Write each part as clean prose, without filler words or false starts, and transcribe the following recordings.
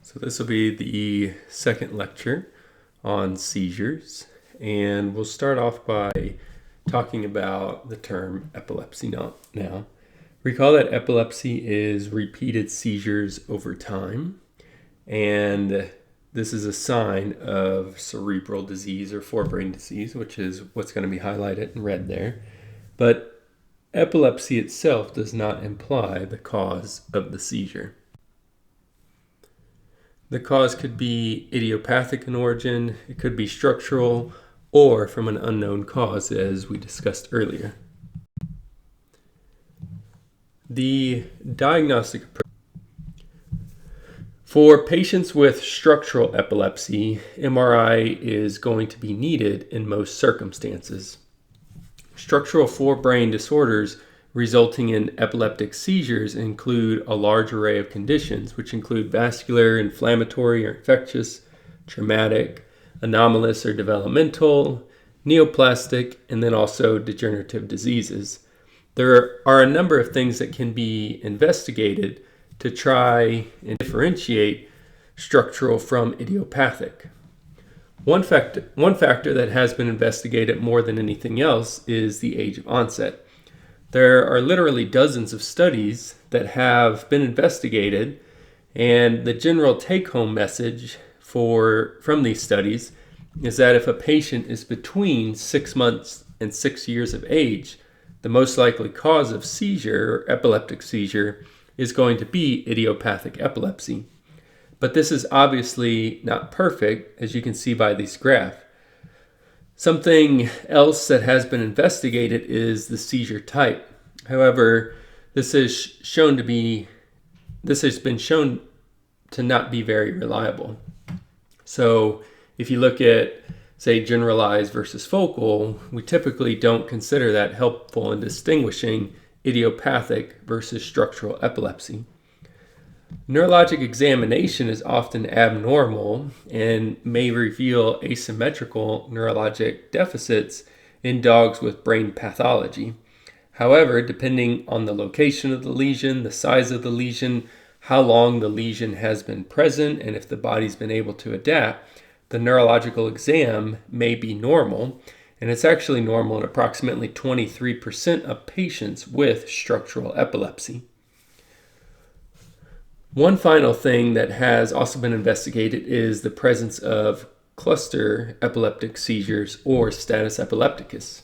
So this will be the second lecture on seizures, and we'll start off by talking about the term epilepsy now. Recall that epilepsy is repeated seizures over time, and this is a sign of cerebral disease or forebrain disease, which is what's going to be highlighted in red there. But epilepsy itself does not imply the cause of the seizure. The cause could be idiopathic in origin, it could be structural, or from an unknown cause, as we discussed earlier. The diagnostic approach. For patients with structural epilepsy, MRI is going to be needed in most circumstances. Structural forebrain disorders resulting in epileptic seizures include a large array of conditions, which include vascular, inflammatory or infectious, traumatic, anomalous or developmental, neoplastic, and then also degenerative diseases. There are a number of things that can be investigated to try and differentiate structural from idiopathic. One factor that has been investigated more than anything else is the age of onset. There are literally dozens of studies that have been investigated, and the general take-home message from these studies is that if a patient is between 6 months and 6 years of age, the most likely cause of seizure or epileptic seizure is going to be idiopathic epilepsy. But this is obviously not perfect, as you can see by this graph. Something else that has been investigated is the seizure type. However, this has been shown to not be very reliable. So if you look at, say, generalized versus focal, we typically don't consider that helpful in distinguishing idiopathic versus structural epilepsy. Neurologic examination is often abnormal and may reveal asymmetrical neurologic deficits in dogs with brain pathology. However, depending on the location of the lesion, the size of the lesion, how long the lesion has been present, and if the body's been able to adapt, the neurological exam may be normal, and it's actually normal in approximately 23% of patients with structural epilepsy. One final thing that has also been investigated is the presence of cluster epileptic seizures or status epilepticus.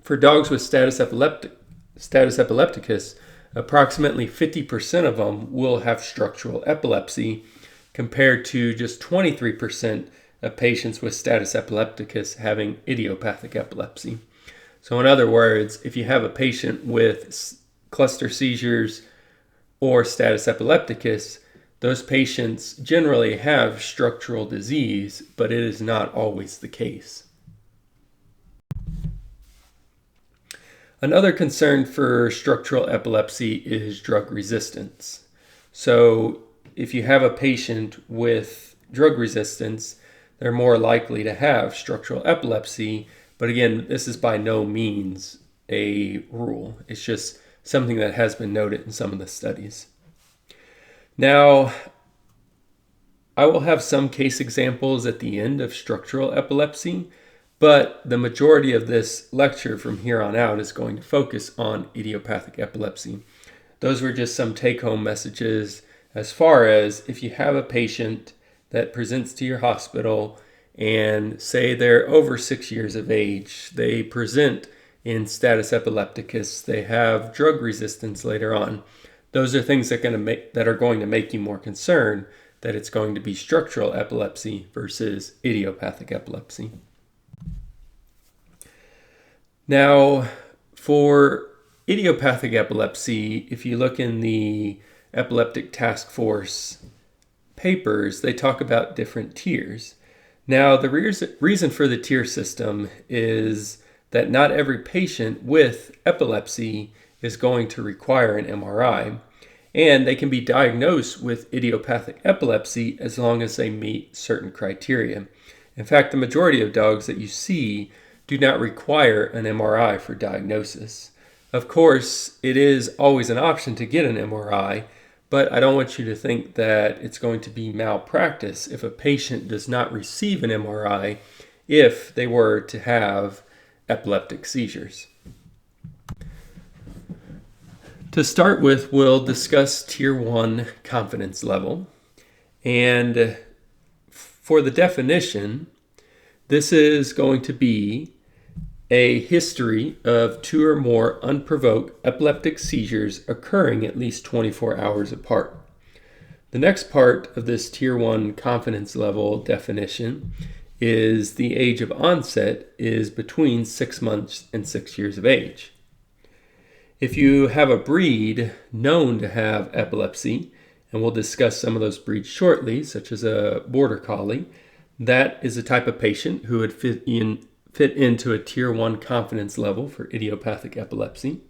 For dogs with status epilepticus, approximately 50% of them will have structural epilepsy, compared to just 23% of patients with status epilepticus having idiopathic epilepsy. So in other words, if you have a patient with cluster seizures or status epilepticus, those patients generally have structural disease, but it is not always the case. Another concern for structural epilepsy is drug resistance. So if you have a patient with drug resistance, they're more likely to have structural epilepsy. But again, this is by no means a rule. It's just something that has been noted in some of the studies. Now, I will have some case examples at the end of structural epilepsy, but the majority of this lecture from here on out is going to focus on idiopathic epilepsy. Those were just some take-home messages as far as if you have a patient that presents to your hospital and say they're over 6 years of age, they present in status epilepticus, they have drug resistance later on. Those are things that are going to make you more concerned that it's going to be structural epilepsy versus idiopathic epilepsy. Now, for idiopathic epilepsy, if you look in the Epileptic Task Force papers, they talk about different tiers. Now, the reason for the tier system is that not every patient with epilepsy is going to require an MRI, and they can be diagnosed with idiopathic epilepsy as long as they meet certain criteria. In fact, the majority of dogs that you see do not require an MRI for diagnosis. Of course, it is always an option to get an MRI, But I don't want you to think that it's going to be malpractice if a patient does not receive an MRI if they were to have epileptic seizures. To start with, we'll discuss Tier 1 confidence level. And for the definition, this is going to be a history of 2 or more unprovoked epileptic seizures occurring at least 24 hours apart. The next part of this Tier 1 confidence level definition is the age of onset is between 6 months and 6 years of age. If you have a breed known to have epilepsy, and we'll discuss some of those breeds shortly, such as a border collie, that is a type of patient who would fit into a Tier 1 confidence level for idiopathic epilepsy.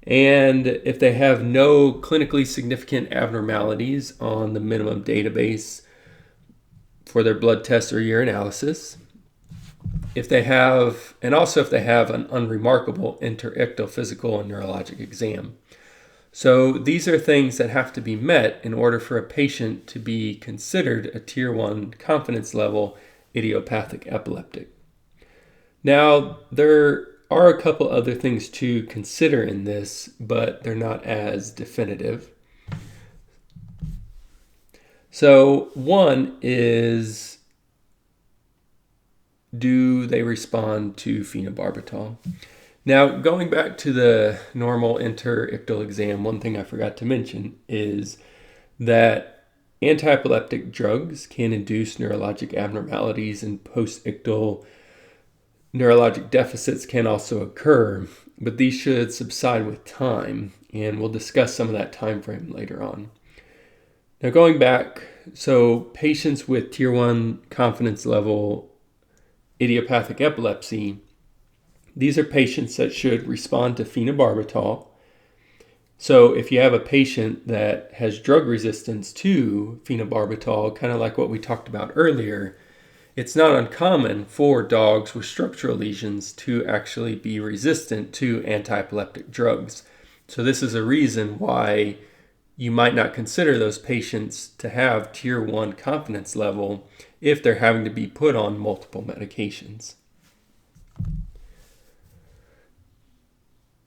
And if they have no clinically significant abnormalities on the minimum database for their blood test or urinalysis, if they have an unremarkable interictal physical and neurologic exam. So these are things that have to be met in order for a patient to be considered a Tier 1 confidence level idiopathic epileptic. Now, there are a couple other things to consider in this, but they're not as definitive. So one is, do they respond to phenobarbital? Now, going back to the normal interictal exam, one thing I forgot to mention is that anti-epileptic drugs can induce neurologic abnormalities, and post-ictal neurologic deficits can also occur, but these should subside with time, and we'll discuss some of that time frame later on. Now, going back, so patients with Tier 1 confidence level idiopathic epilepsy, these are patients that should respond to phenobarbital. So if you have a patient that has drug resistance to phenobarbital, kind of like what we talked about earlier, it's not uncommon for dogs with structural lesions to actually be resistant to anti-epileptic drugs. So this is a reason why you might not consider those patients to have Tier 1 confidence level if they're having to be put on multiple medications.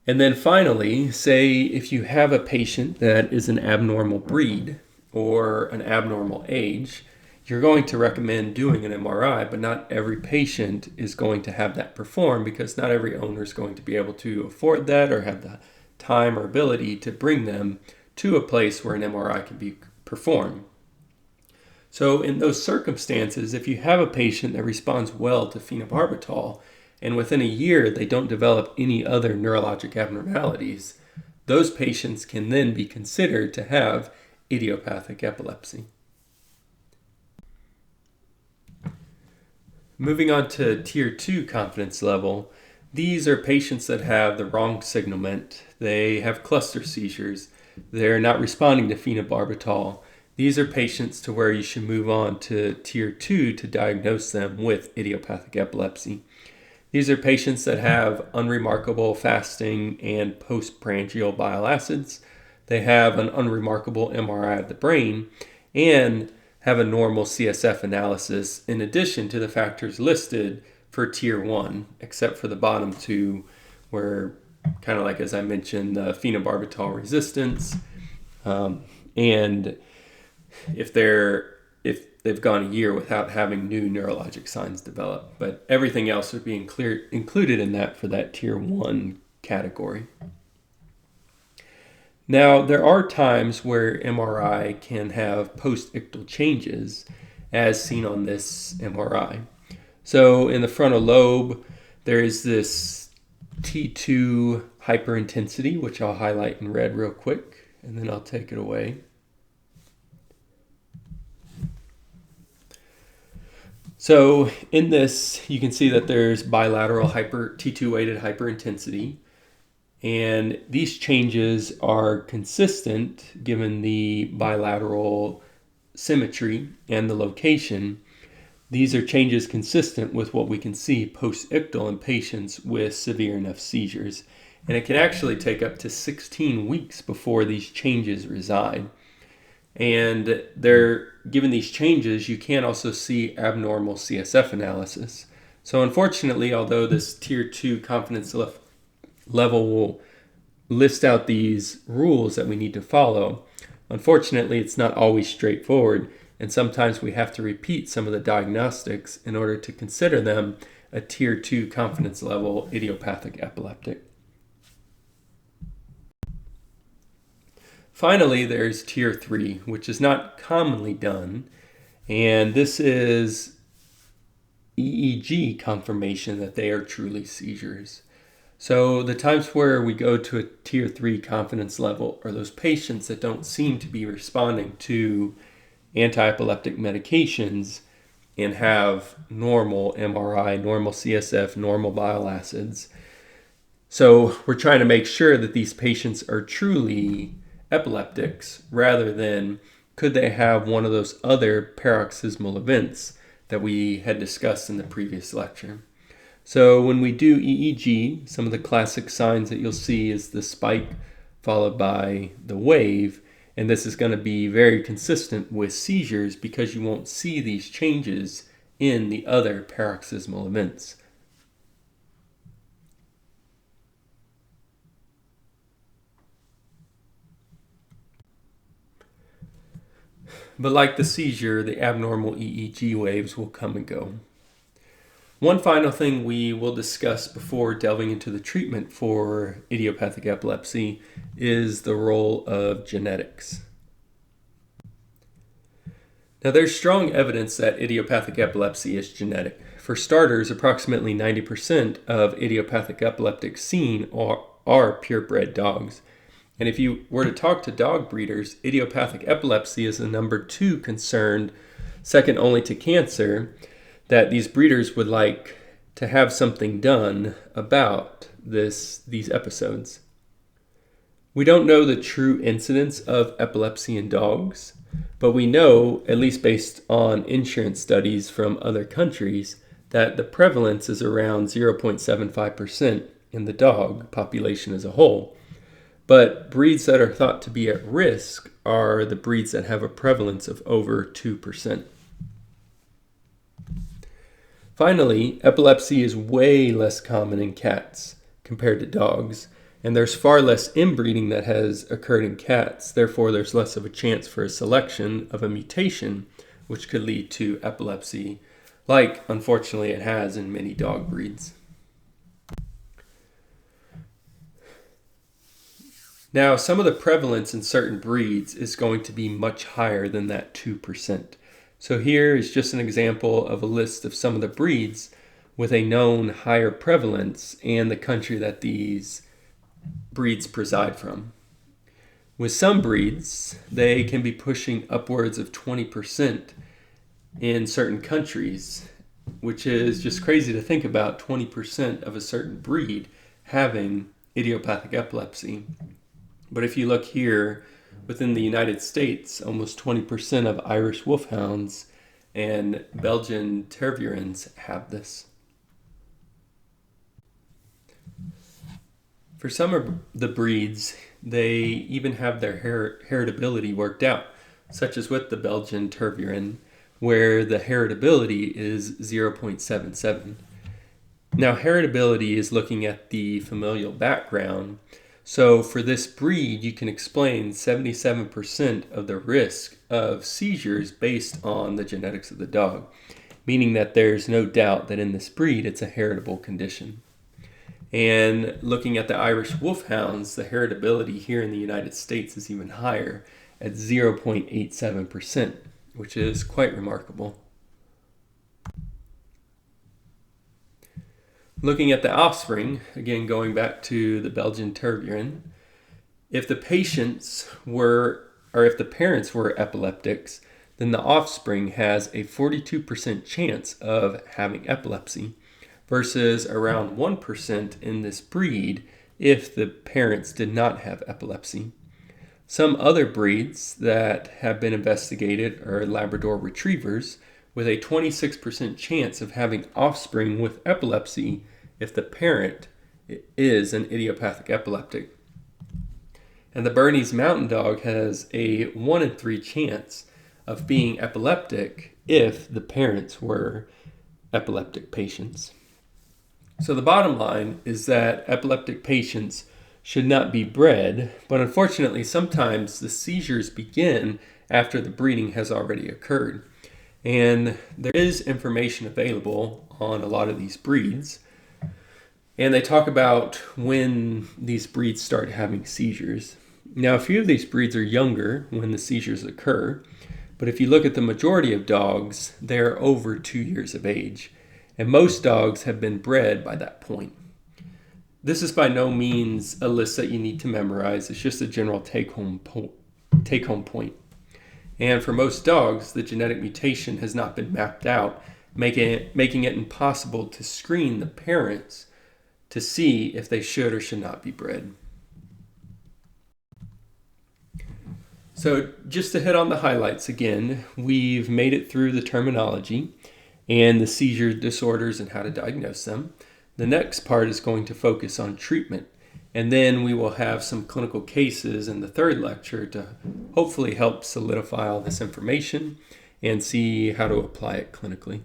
And then finally, say if you have a patient that is an abnormal breed or an abnormal age, you're going to recommend doing an MRI, but not every patient is going to have that performed because not every owner is going to be able to afford that or have the time or ability to bring them to a place where an MRI can be performed. So in those circumstances, if you have a patient that responds well to phenobarbital and within a year they don't develop any other neurologic abnormalities, those patients can then be considered to have idiopathic epilepsy. Moving on to Tier 2 confidence level, these are patients that have the wrong signalment. They have cluster seizures. They're not responding to phenobarbital. These are patients to where you should move on to Tier 2 to diagnose them with idiopathic epilepsy. These are patients that have unremarkable fasting and postprandial bile acids. They have an unremarkable MRI of the brain and have a normal CSF analysis in addition to the factors listed for Tier 1, except for the bottom two where, kind of like as I mentioned, the phenobarbital resistance, and if they've gone a year without having new neurologic signs develop. But everything else would be included in that for that Tier 1 category. Now, there are times where MRI can have post-ictal changes, as seen on this MRI. So in the frontal lobe, there is this T2 hyperintensity, which I'll highlight in red real quick, and then I'll take it away. So in this, you can see that there's bilateral T2-weighted hyperintensity. And these changes are consistent given the bilateral symmetry and the location. These are changes consistent with what we can see post-ictal in patients with severe enough seizures. And it can actually take up to 16 weeks before these changes reside. And given these changes, you can also see abnormal CSF analysis. So unfortunately, although this tier 2 confidence level will list out these rules that we need to follow, unfortunately, it's not always straightforward. And sometimes we have to repeat some of the diagnostics in order to consider them a tier 2 confidence level idiopathic epileptic. Finally, there's tier 3, which is not commonly done, and this is EEG confirmation that they are truly seizures. So the times where we go to a tier 3 confidence level are those patients that don't seem to be responding to anti-epileptic medications and have normal MRI, normal CSF, normal bile acids. So we're trying to make sure that these patients are truly epileptics rather than could they have one of those other paroxysmal events that we had discussed in the previous lecture. So when we do EEG, some of the classic signs that you'll see is the spike followed by the wave, and this is going to be very consistent with seizures because you won't see these changes in the other paroxysmal events. But like the seizure, the abnormal EEG waves will come and go. One final thing we will discuss before delving into the treatment for idiopathic epilepsy is the role of genetics. Now, there's strong evidence that idiopathic epilepsy is genetic. For starters, approximately 90% of idiopathic epileptics seen are purebred dogs. And if you were to talk to dog breeders, idiopathic epilepsy is the number 2 concern, second only to cancer, that these breeders would like to have something done about these episodes. We don't know the true incidence of epilepsy in dogs, but we know, at least based on insurance studies from other countries, that the prevalence is around 0.75% in the dog population as a whole. But breeds that are thought to be at risk are the breeds that have a prevalence of over 2%. Finally, epilepsy is way less common in cats compared to dogs, and there's far less inbreeding that has occurred in cats. Therefore, there's less of a chance for a selection of a mutation which could lead to epilepsy, like unfortunately it has in many dog breeds. Now, some of the prevalence in certain breeds is going to be much higher than that 2%. So here is just an example of a list of some of the breeds with a known higher prevalence and the country that these breeds preside from. With some breeds, they can be pushing upwards of 20% in certain countries, which is just crazy to think about, 20% of a certain breed having idiopathic epilepsy. But if you look here within the United States, almost 20% of Irish Wolfhounds and Belgian Tervuurens have this. For some of the breeds, they even have their heritability worked out, such as with the Belgian Tervuuren, where the heritability is 0.77. Now, heritability is looking at the familial background. So for this breed, you can explain 77% of the risk of seizures based on the genetics of the dog, meaning that there's no doubt that in this breed, it's a heritable condition. And looking at the Irish Wolfhounds, the heritability here in the United States is even higher at 0.87%, which is quite remarkable. Looking at the offspring, again going back to the Belgian Tervuuren, if the parents were epileptics, then the offspring has a 42% chance of having epilepsy versus around 1% in this breed if the parents did not have epilepsy. Some other breeds that have been investigated are Labrador Retrievers, with a 26% chance of having offspring with epilepsy if the parent is an idiopathic epileptic. And the Bernese Mountain Dog has a 1 in 3 chance of being epileptic if the parents were epileptic patients. So the bottom line is that epileptic patients should not be bred, but unfortunately sometimes the seizures begin after the breeding has already occurred. And there is information available on a lot of these breeds. And they talk about when these breeds start having seizures. Now, a few of these breeds are younger when the seizures occur, but if you look at the majority of dogs, they're over 2 years of age. And most dogs have been bred by that point. This is by no means a list that you need to memorize. It's just a general take-home point. And for most dogs, the genetic mutation has not been mapped out, making it impossible to screen the parents to see if they should or should not be bred. So just to hit on the highlights again, we've made it through the terminology and the seizure disorders and how to diagnose them. The next part is going to focus on treatment, and then we will have some clinical cases in the third lecture to hopefully help solidify all this information and see how to apply it clinically.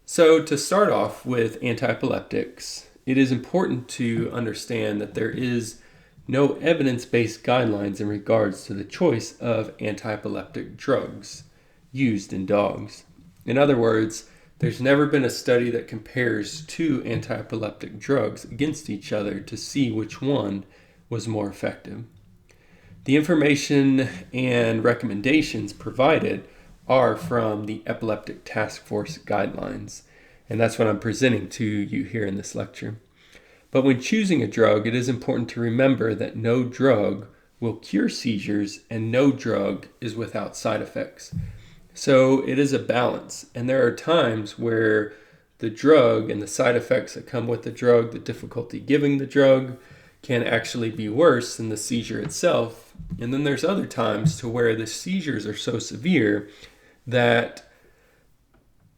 So to start off with antiepileptics, it is important to understand that there is no evidence-based guidelines in regards to the choice of antiepileptic drugs used in dogs. In other words, there's never been a study that compares two antiepileptic drugs against each other to see which one was more effective. The information and recommendations provided are from the Epileptic Task Force guidelines, and that's what I'm presenting to you here in this lecture. But when choosing a drug, it is important to remember that no drug will cure seizures and no drug is without side effects. So it is a balance, and there are times where the drug and the side effects that come with the drug, the difficulty giving the drug, can actually be worse than the seizure itself. And then there's other times to where the seizures are so severe that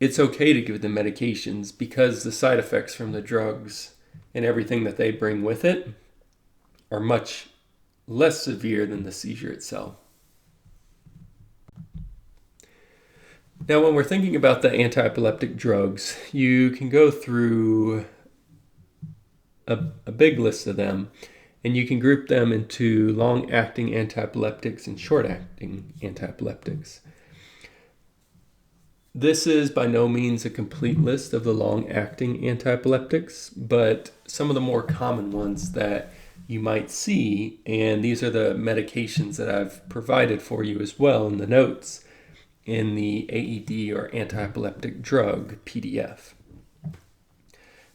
it's okay to give them medications because the side effects from the drugs and everything that they bring with it are much less severe than the seizure itself. Now, when we're thinking about the antiepileptic drugs, you can go through a big list of them, and you can group them into long-acting antiepileptics and short-acting antiepileptics. This is by no means a complete list of the long-acting antiepileptics, but some of the more common ones that you might see, and these are the medications that I've provided for you as well in the notes in the AED or antiepileptic drug PDF.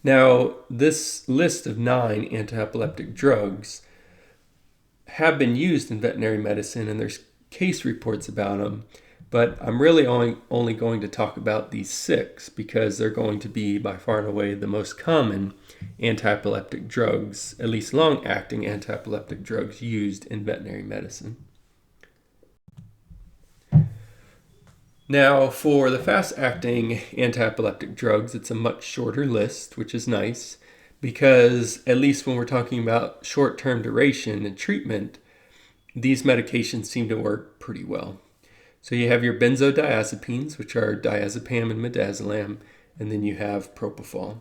Now, this list of 9 antiepileptic drugs have been used in veterinary medicine, and there's case reports about them, but I'm really only going to talk about these 6 because they're going to be by far and away the most common antiepileptic drugs, at least long-acting antiepileptic drugs used in veterinary medicine. Now, for the fast-acting antiepileptic drugs, it's a much shorter list, which is nice, because at least when we're talking about short-term duration and treatment, these medications seem to work pretty well. So you have your benzodiazepines, which are diazepam and midazolam, and then you have propofol.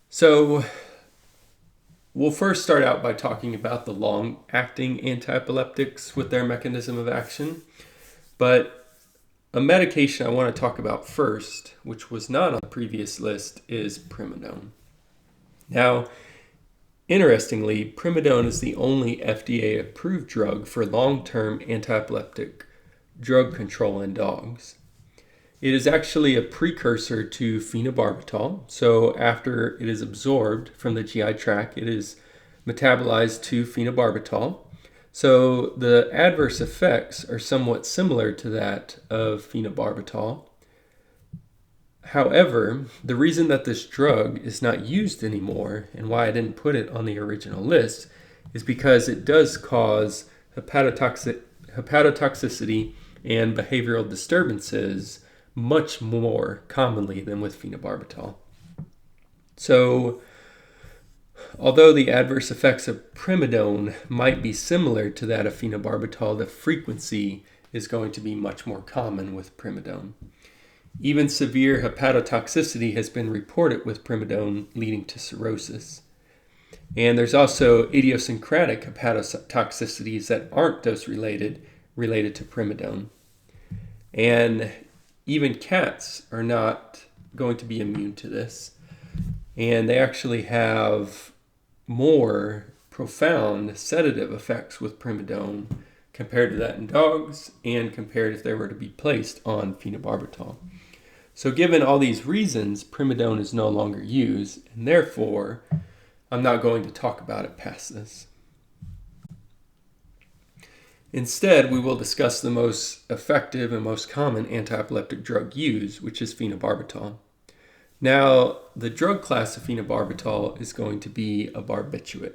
So we'll first start out by talking about the long-acting antiepileptics with their mechanism of action. But a medication I want to talk about first, which was not on the previous list, is primidone. Now, interestingly, primidone is the only FDA-approved drug for long-term antiepileptic drug control in dogs. It is actually a precursor to phenobarbital, so after it is absorbed from the GI tract, it is metabolized to phenobarbital. So the adverse effects are somewhat similar to that of phenobarbital. However, the reason that this drug is not used anymore and why I didn't put it on the original list is because it does cause hepatotoxicity and behavioral disturbances much more commonly than with phenobarbital. So, although the adverse effects of primidone might be similar to that of phenobarbital, the frequency is going to be much more common with primidone. Even severe hepatotoxicity has been reported with primidone, leading to cirrhosis. And there's also idiosyncratic hepatotoxicities that aren't dose-related to primidone. And even cats are not going to be immune to this. And they actually have more profound sedative effects with primidone compared to that in dogs and compared if they were to be placed on phenobarbital. So given all these reasons, primidone is no longer used, and therefore I'm not going to talk about it past this. Instead, we will discuss the most effective and most common antiepileptic drug used, which is phenobarbital. Now, the drug class of phenobarbital is going to be a barbiturate.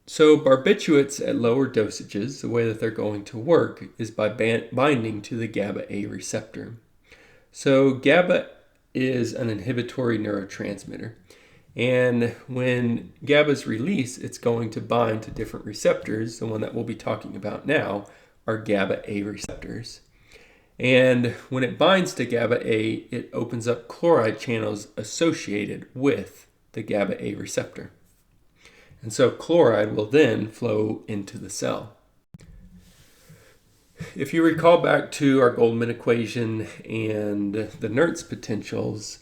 So barbiturates at lower dosages, the way that they're going to work is by binding to the GABA-A receptor. So GABA is an inhibitory neurotransmitter. And when GABA is released, it's going to bind to different receptors. The one that we'll be talking about now are GABA-A receptors. And when it binds to GABA-A, it opens up chloride channels associated with the GABA-A receptor. And so chloride will then flow into the cell. If you recall back to our Goldman equation and the Nernst potentials,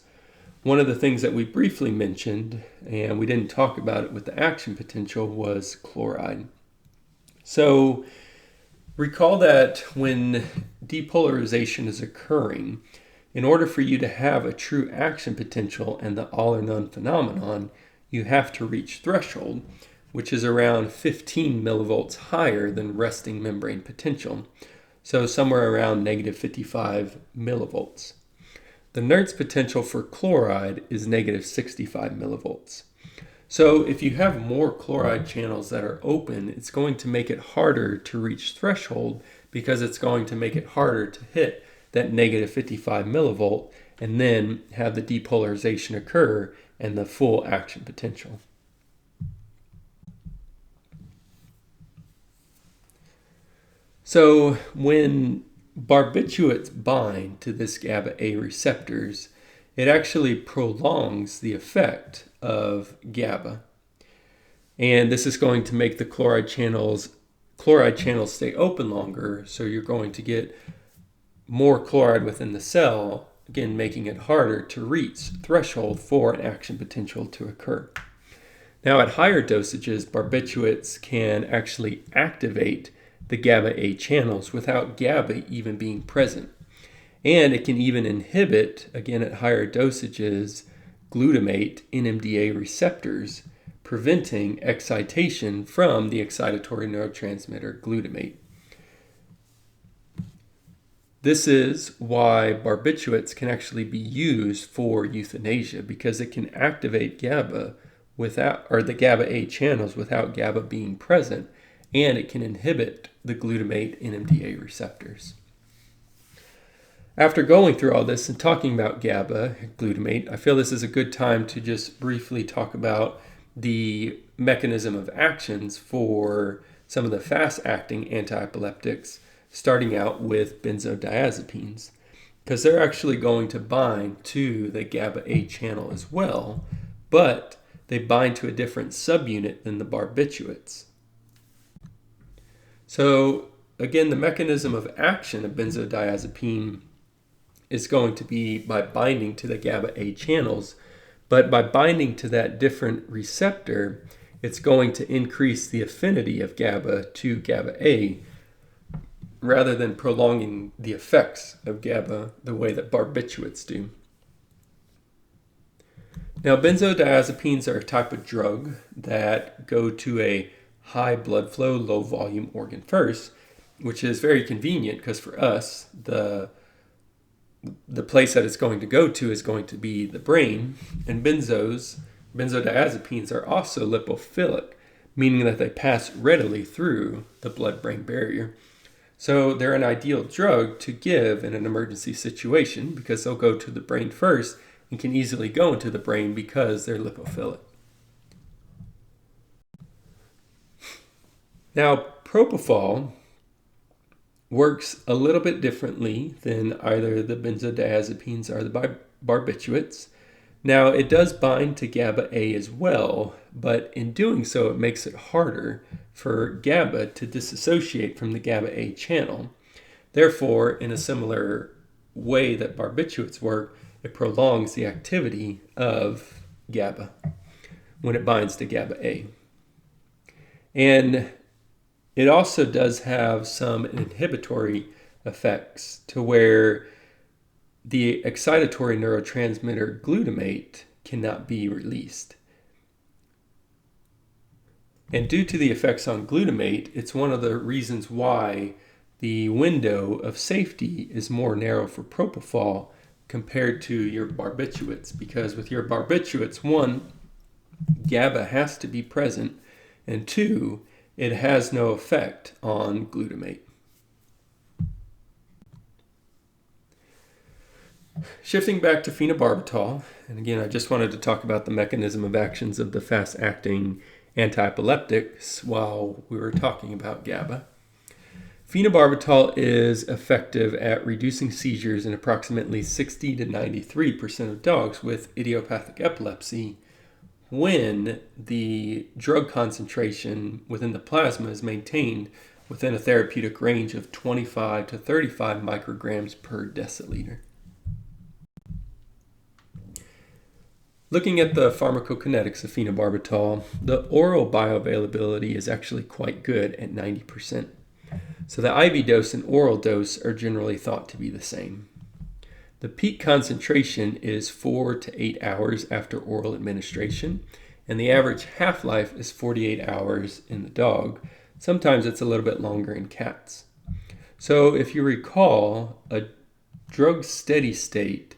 one of the things that we briefly mentioned, and we didn't talk about it with the action potential, was chloride. So recall that when depolarization is occurring, in order for you to have a true action potential and the all or none phenomenon, you have to reach threshold, which is around 15 millivolts higher than resting membrane potential. So somewhere around negative 55 millivolts. The Nernst potential for chloride is negative 65 millivolts. So if you have more chloride channels that are open, it's going to make it harder to reach threshold because it's going to make it harder to hit that negative 55 millivolt and then have the depolarization occur and the full action potential. So when barbiturates bind to this GABA-A receptors, it actually prolongs the effect of GABA. And this is going to make the chloride channels stay open longer, so you're going to get more chloride within the cell, again making it harder to reach threshold for an action potential to occur. Now at higher dosages, barbiturates can actually activate the GABA-A channels without GABA even being present. And it can even inhibit, again at higher dosages, glutamate NMDA receptors, preventing excitation from the excitatory neurotransmitter glutamate. This is why barbiturates can actually be used for euthanasia, because it can activate GABA the GABA-A channels without GABA being present, and it can inhibit the glutamate NMDA receptors. After going through all this and talking about GABA, glutamate, I feel this is a good time to just briefly talk about the mechanism of actions for some of the fast-acting antiepileptics, starting out with benzodiazepines, because they're actually going to bind to the GABA-A channel as well, but they bind to a different subunit than the barbiturates. So again, the mechanism of action of benzodiazepine is going to be by binding to the GABA-A channels, but by binding to that different receptor, it's going to increase the affinity of GABA to GABA-A rather than prolonging the effects of GABA the way that barbiturates do. Now, benzodiazepines are a type of drug that go to a high blood flow, low volume organ first, which is very convenient because for us, the place that it's going to go to is going to be the brain. And benzodiazepines are also lipophilic, meaning that they pass readily through the blood-brain barrier. So they're an ideal drug to give in an emergency situation because they'll go to the brain first and can easily go into the brain because they're lipophilic. Now, propofol works a little bit differently than either the benzodiazepines or the barbiturates. Now, it does bind to GABA A as well, but in doing so, it makes it harder for GABA to disassociate from the GABA A channel. Therefore, in a similar way that barbiturates work, it prolongs the activity of GABA when it binds to GABA A. And it also does have some inhibitory effects to where the excitatory neurotransmitter glutamate cannot be released. And due to the effects on glutamate, it's one of the reasons why the window of safety is more narrow for propofol compared to your barbiturates, because with your barbiturates, one, GABA has to be present, and two, it has no effect on glutamate. Shifting back to phenobarbital, and again, I just wanted to talk about the mechanism of actions of the fast-acting antiepileptics while we were talking about GABA. Phenobarbital is effective at reducing seizures in approximately 60 to 93% of dogs with idiopathic epilepsy when the drug concentration within the plasma is maintained within a therapeutic range of 25 to 35 micrograms per deciliter. Looking at the pharmacokinetics of phenobarbital, the oral bioavailability is actually quite good at 90%. So the IV dose and oral dose are generally thought to be the same. The peak concentration is 4 to 8 hours after oral administration, and the average half-life is 48 hours in the dog. Sometimes it's a little bit longer in cats. So if you recall, a drug steady state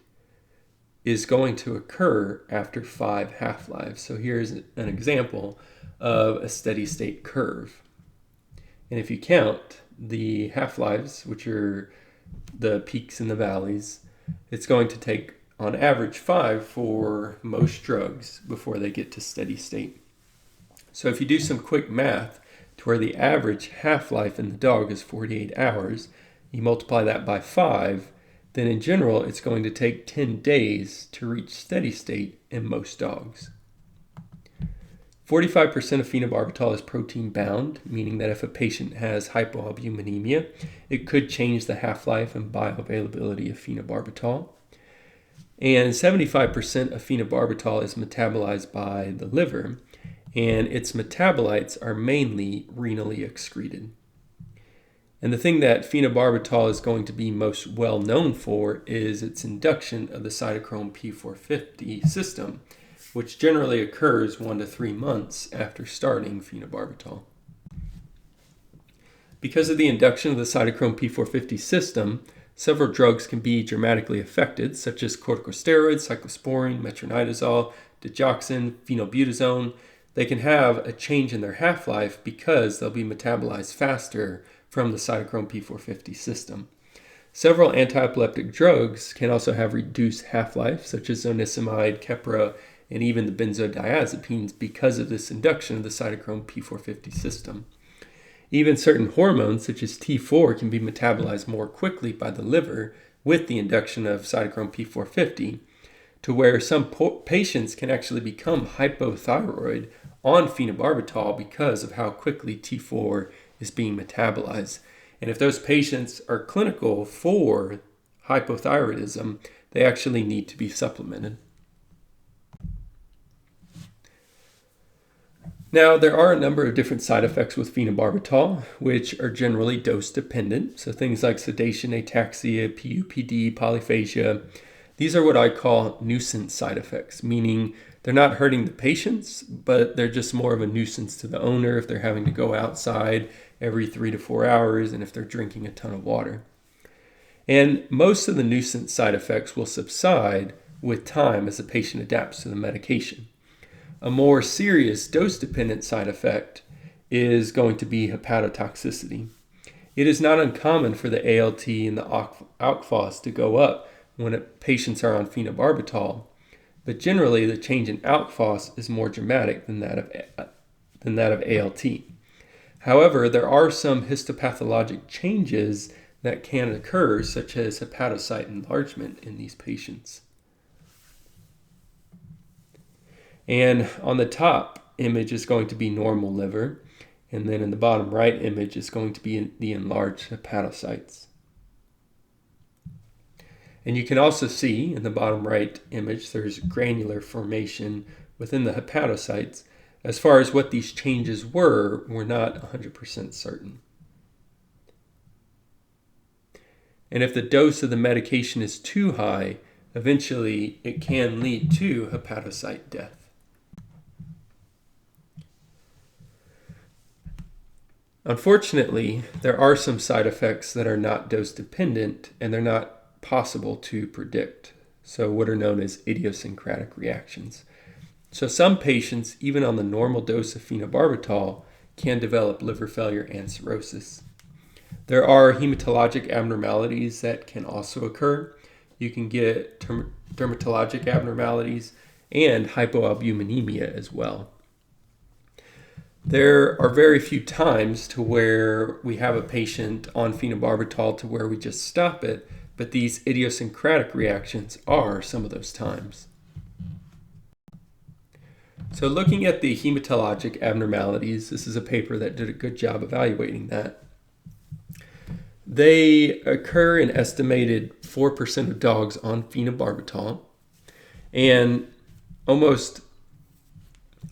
is going to occur after 5 half-lives. So here's an example of a steady state curve. And if you count the half-lives, which are the peaks and the valleys, it's going to take on average 5 for most drugs before they get to steady state. So if you do some quick math to where the average half-life in the dog is 48 hours, you multiply that by 5, then in general it's going to take 10 days to reach steady state in most dogs. 45% of phenobarbital is protein bound, meaning that if a patient has hypoalbuminemia, it could change the half-life and bioavailability of phenobarbital. And 75% of phenobarbital is metabolized by the liver, and its metabolites are mainly renally excreted. And the thing that phenobarbital is going to be most well known for is its induction of the cytochrome P450 system, which generally occurs 1 to 3 months after starting phenobarbital. Because of the induction of the cytochrome P450 system, several drugs can be dramatically affected, such as corticosteroids, cyclosporine, metronidazole, digoxin, phenylbutazone. They can have a change in their half-life because they'll be metabolized faster from the cytochrome P450 system. Several antiepileptic drugs can also have reduced half-life, such as zonisamide, Keppra, and even the benzodiazepines because of this induction of the cytochrome P450 system. Even certain hormones, such as T4, can be metabolized more quickly by the liver with the induction of cytochrome P450, to where some patients can actually become hypothyroid on phenobarbital because of how quickly T4 is being metabolized. And if those patients are clinical for hypothyroidism, they actually need to be supplemented. Now, there are a number of different side effects with phenobarbital, which are generally dose dependent. So things like sedation, ataxia, PUPD, polyphagia. These are what I call nuisance side effects, meaning they're not hurting the patients, but they're just more of a nuisance to the owner if they're having to go outside every 3 to 4 hours and if they're drinking a ton of water. And most of the nuisance side effects will subside with time as the patient adapts to the medication. A more serious dose-dependent side effect is going to be hepatotoxicity. It is not uncommon for the ALT and the alk phos to go up when patients are on phenobarbital, but generally the change in alk phos is more dramatic than that of ALT. However, there are some histopathologic changes that can occur, such as hepatocyte enlargement in these patients. And on the top image is going to be normal liver, and then in the bottom right image is going to be the enlarged hepatocytes. And you can also see in the bottom right image there's granular formation within the hepatocytes. As far as what these changes were, we're not 100% certain. And if the dose of the medication is too high, eventually it can lead to hepatocyte death. Unfortunately, there are some side effects that are not dose dependent and they're not possible to predict. So what are known as idiosyncratic reactions. So some patients, even on the normal dose of phenobarbital, can develop liver failure and cirrhosis. There are hematologic abnormalities that can also occur. You can get dermatologic abnormalities and hypoalbuminemia as well. There are very few times to where we have a patient on phenobarbital to where we just stop it, but these idiosyncratic reactions are some of those times. So looking at the hematologic abnormalities, this is a paper that did a good job evaluating that. They occur in estimated 4% of dogs on phenobarbital, and almost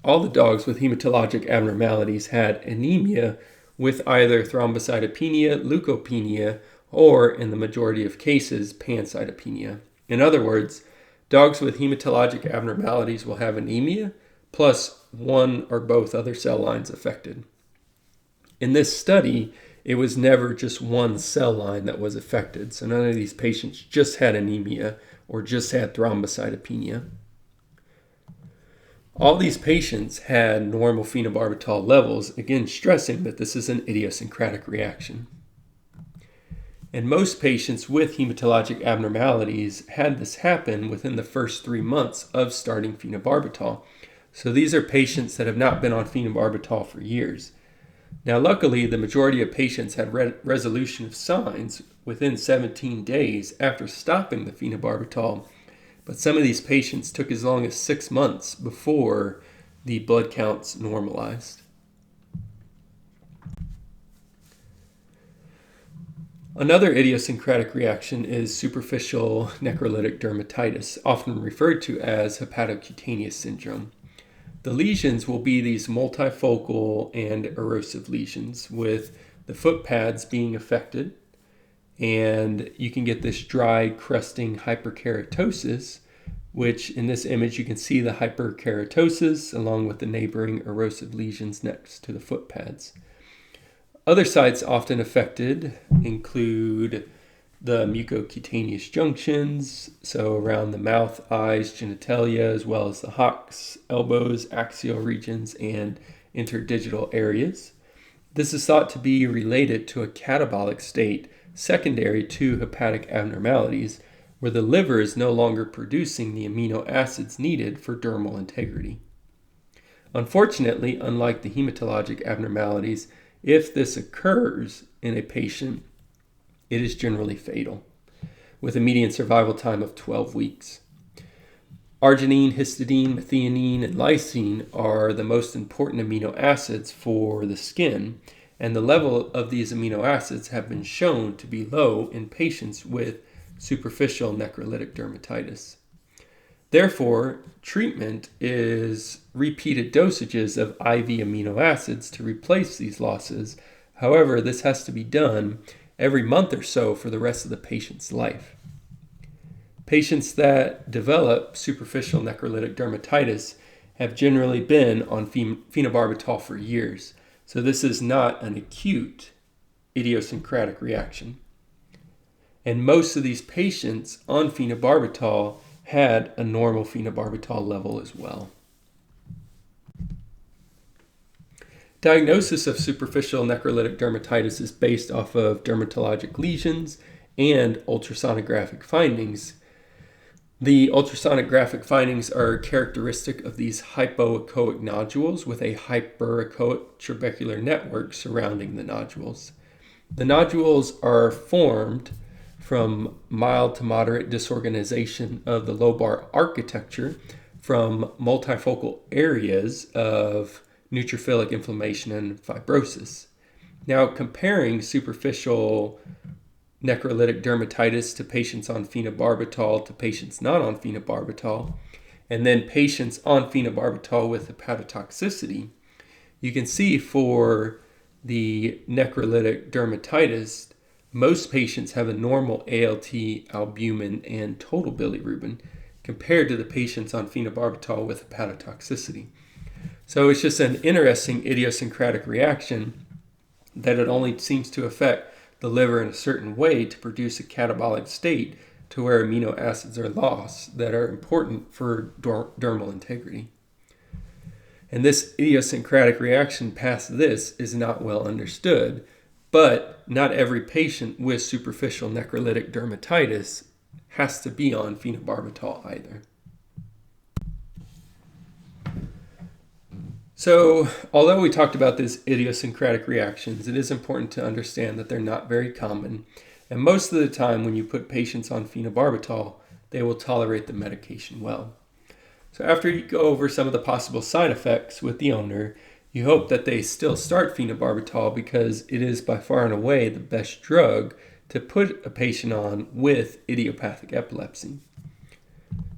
all the dogs with hematologic abnormalities had anemia with either thrombocytopenia, leukopenia, or in the majority of cases, pancytopenia. In other words, dogs with hematologic abnormalities will have anemia plus one or both other cell lines affected. In this study, it was never just one cell line that was affected, so none of these patients just had anemia or just had thrombocytopenia. All these patients had normal phenobarbital levels, again stressing that this is an idiosyncratic reaction. And most patients with hematologic abnormalities had this happen within the first 3 months of starting phenobarbital. So these are patients that have not been on phenobarbital for years. Now luckily, the majority of patients had resolution of signs within 17 days after stopping the phenobarbital, but some of these patients took as long as 6 months before the blood counts normalized. Another idiosyncratic reaction is superficial necrolytic dermatitis, often referred to as hepatocutaneous syndrome. The lesions will be these multifocal and erosive lesions with the foot pads being affected, and you can get this dry crusting hyperkeratosis, which in this image you can see the hyperkeratosis along with the neighboring erosive lesions next to the foot pads. Other sites often affected include the mucocutaneous junctions, so around the mouth, eyes, genitalia, as well as the hocks, elbows, axial regions, and interdigital areas. This is thought to be related to a catabolic state secondary to hepatic abnormalities, where the liver is no longer producing the amino acids needed for dermal integrity. Unfortunately, unlike the hematologic abnormalities, if this occurs in a patient, it is generally fatal, with a median survival time of 12 weeks. Arginine, histidine, methionine, and lysine are the most important amino acids for the skin, and the level of these amino acids have been shown to be low in patients with superficial necrolytic dermatitis. Therefore, treatment is repeated dosages of IV amino acids to replace these losses. However, this has to be done every month or so for the rest of the patient's life. Patients that develop superficial necrolytic dermatitis have generally been on phenobarbital for years, so this is not an acute idiosyncratic reaction. And most of these patients on phenobarbital had a normal phenobarbital level as well. Diagnosis of superficial necrolytic dermatitis is based off of dermatologic lesions and ultrasonographic findings. The ultrasonographic findings are characteristic of these hypoechoic nodules with a hyperechoic trabecular network surrounding the nodules. The nodules are formed from mild to moderate disorganization of the lobar architecture from multifocal areas of neutrophilic inflammation and fibrosis. Now, comparing superficial necrolytic dermatitis to patients on phenobarbital to patients not on phenobarbital, and then patients on phenobarbital with hepatotoxicity, you can see for the necrolytic dermatitis, most patients have a normal ALT, albumin, and total bilirubin compared to the patients on phenobarbital with hepatotoxicity. So it's just an interesting idiosyncratic reaction that it only seems to affect the liver in a certain way to produce a catabolic state to where amino acids are lost that are important for dermal integrity. And this idiosyncratic reaction past this is not well understood, but not every patient with superficial necrolytic dermatitis has to be on phenobarbital either. So, although we talked about these idiosyncratic reactions, it is important to understand that they're not very common. And most of the time when you put patients on phenobarbital, they will tolerate the medication well. So after you go over some of the possible side effects with the owner, you hope that they still start phenobarbital because it is by far and away the best drug to put a patient on with idiopathic epilepsy.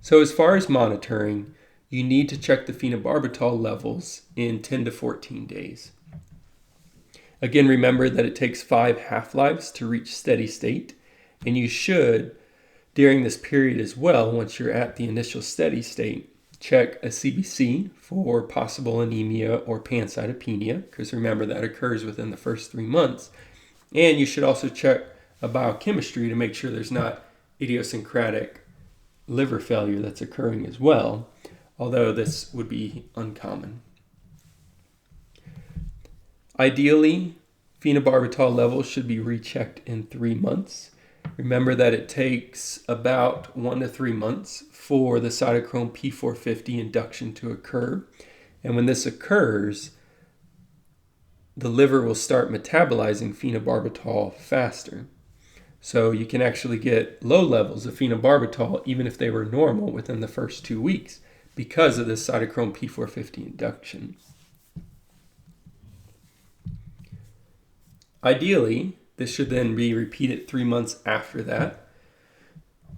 So as far as monitoring, you need to check the phenobarbital levels in 10 to 14 days. Again, remember that it takes 5 half-lives to reach steady state, and you should, during this period as well, once you're at the initial steady state, check a CBC for possible anemia or pancytopenia, because remember that occurs within the first 3 months. And you should also check a biochemistry to make sure there's not idiosyncratic liver failure that's occurring as well, although this would be uncommon. Ideally, phenobarbital levels should be rechecked in 3 months. Remember that it takes about 1 to 3 months for the cytochrome P450 induction to occur. And when this occurs, the liver will start metabolizing phenobarbital faster. So you can actually get low levels of phenobarbital even if they were normal within the first 2 weeks because of this cytochrome P450 induction. Ideally, this should then be repeated 3 months after that,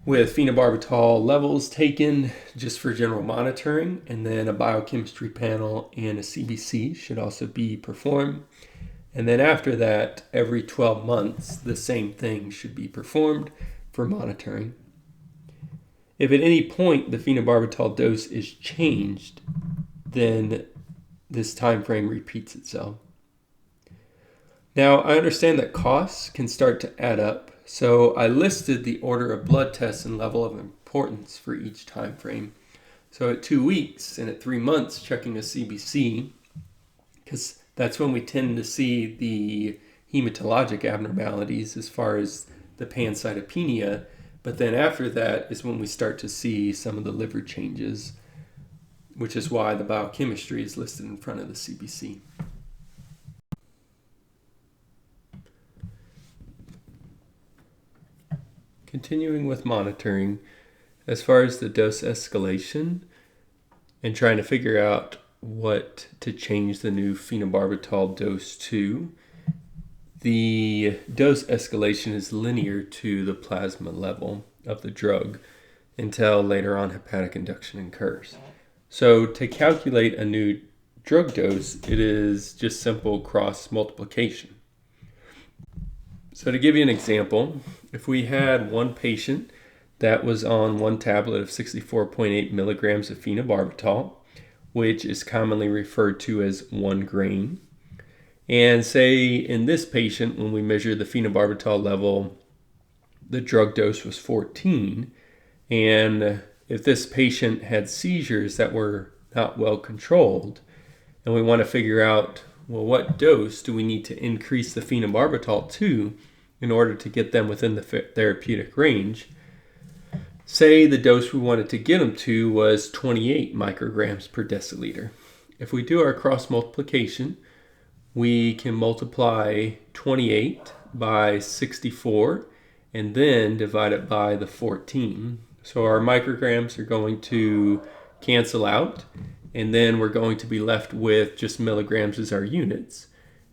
with phenobarbital levels taken just for general monitoring, and then a biochemistry panel and a CBC should also be performed. And then after that, every 12 months, the same thing should be performed for monitoring. If at any point the phenobarbital dose is changed, then this time frame repeats itself. Now, I understand that costs can start to add up, so I listed the order of blood tests and level of importance for each time frame. So at 2 weeks and at 3 months, checking a CBC, because that's when we tend to see the hematologic abnormalities as far as the pancytopenia, but then after that is when we start to see some of the liver changes, which is why the biochemistry is listed in front of the CBC. Continuing with monitoring, as far as the dose escalation and trying to figure out what to change the new phenobarbital dose to, the dose escalation is linear to the plasma level of the drug until later on hepatic induction occurs. So to calculate a new drug dose, it is just simple cross multiplication. So to give you an example, if we had one patient that was on one tablet of 64.8 milligrams of phenobarbital, which is commonly referred to as 1 grain, and say in this patient, when we measured the phenobarbital level, the drug dose was 14, and if this patient had seizures that were not well controlled, and we want to figure out well, what dose do we need to increase the phenobarbital to in order to get them within the therapeutic range? Say the dose we wanted to get them to was 28 micrograms per deciliter. If we do our cross multiplication, we can multiply 28 by 64 and then divide it by the 14. So our micrograms are going to cancel out, and then we're going to be left with just milligrams as our units.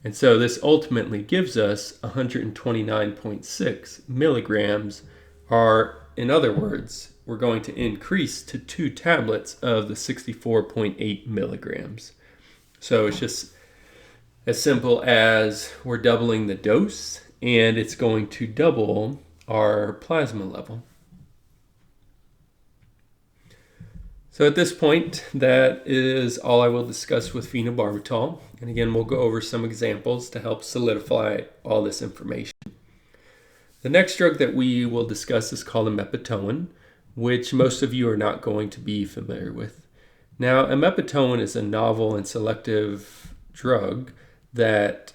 And so this ultimately gives us 129.6 milligrams, or in other words, we're going to increase to 2 tablets of the 64.8 milligrams. So it's just as simple as we're doubling the dose, and it's going to double our plasma level. So at this point, that is all I will discuss with phenobarbital. And again, we'll go over some examples to help solidify all this information. The next drug that we will discuss is called imepitoin, which most of you are not going to be familiar with. Now, imepitoin is a novel and selective drug that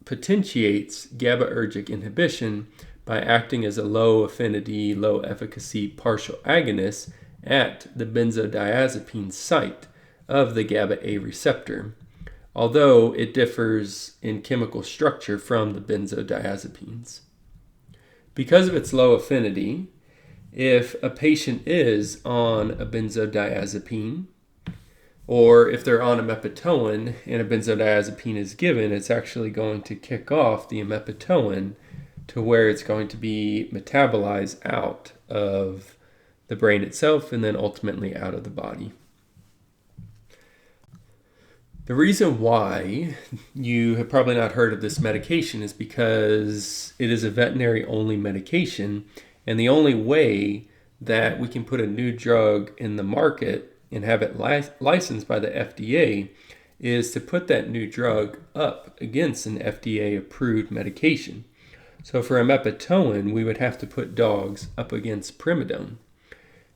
potentiates GABAergic inhibition by acting as a low affinity, low efficacy partial agonist at the benzodiazepine site of the GABA A receptor, although it differs in chemical structure from the benzodiazepines. Because of its low affinity, if a patient is on a benzodiazepine, or if they're on imepitoin and a benzodiazepine is given, it's actually going to kick off the imepitoin to where it's going to be metabolized out of the brain itself and then ultimately out of the body. The reason why you have probably not heard of this medication is because it is a veterinary-only medication, and the only way that we can put a new drug in the market and have it licensed by the FDA is to put that new drug up against an FDA-approved medication. So for imepitoin, we would have to put dogs up against primidone.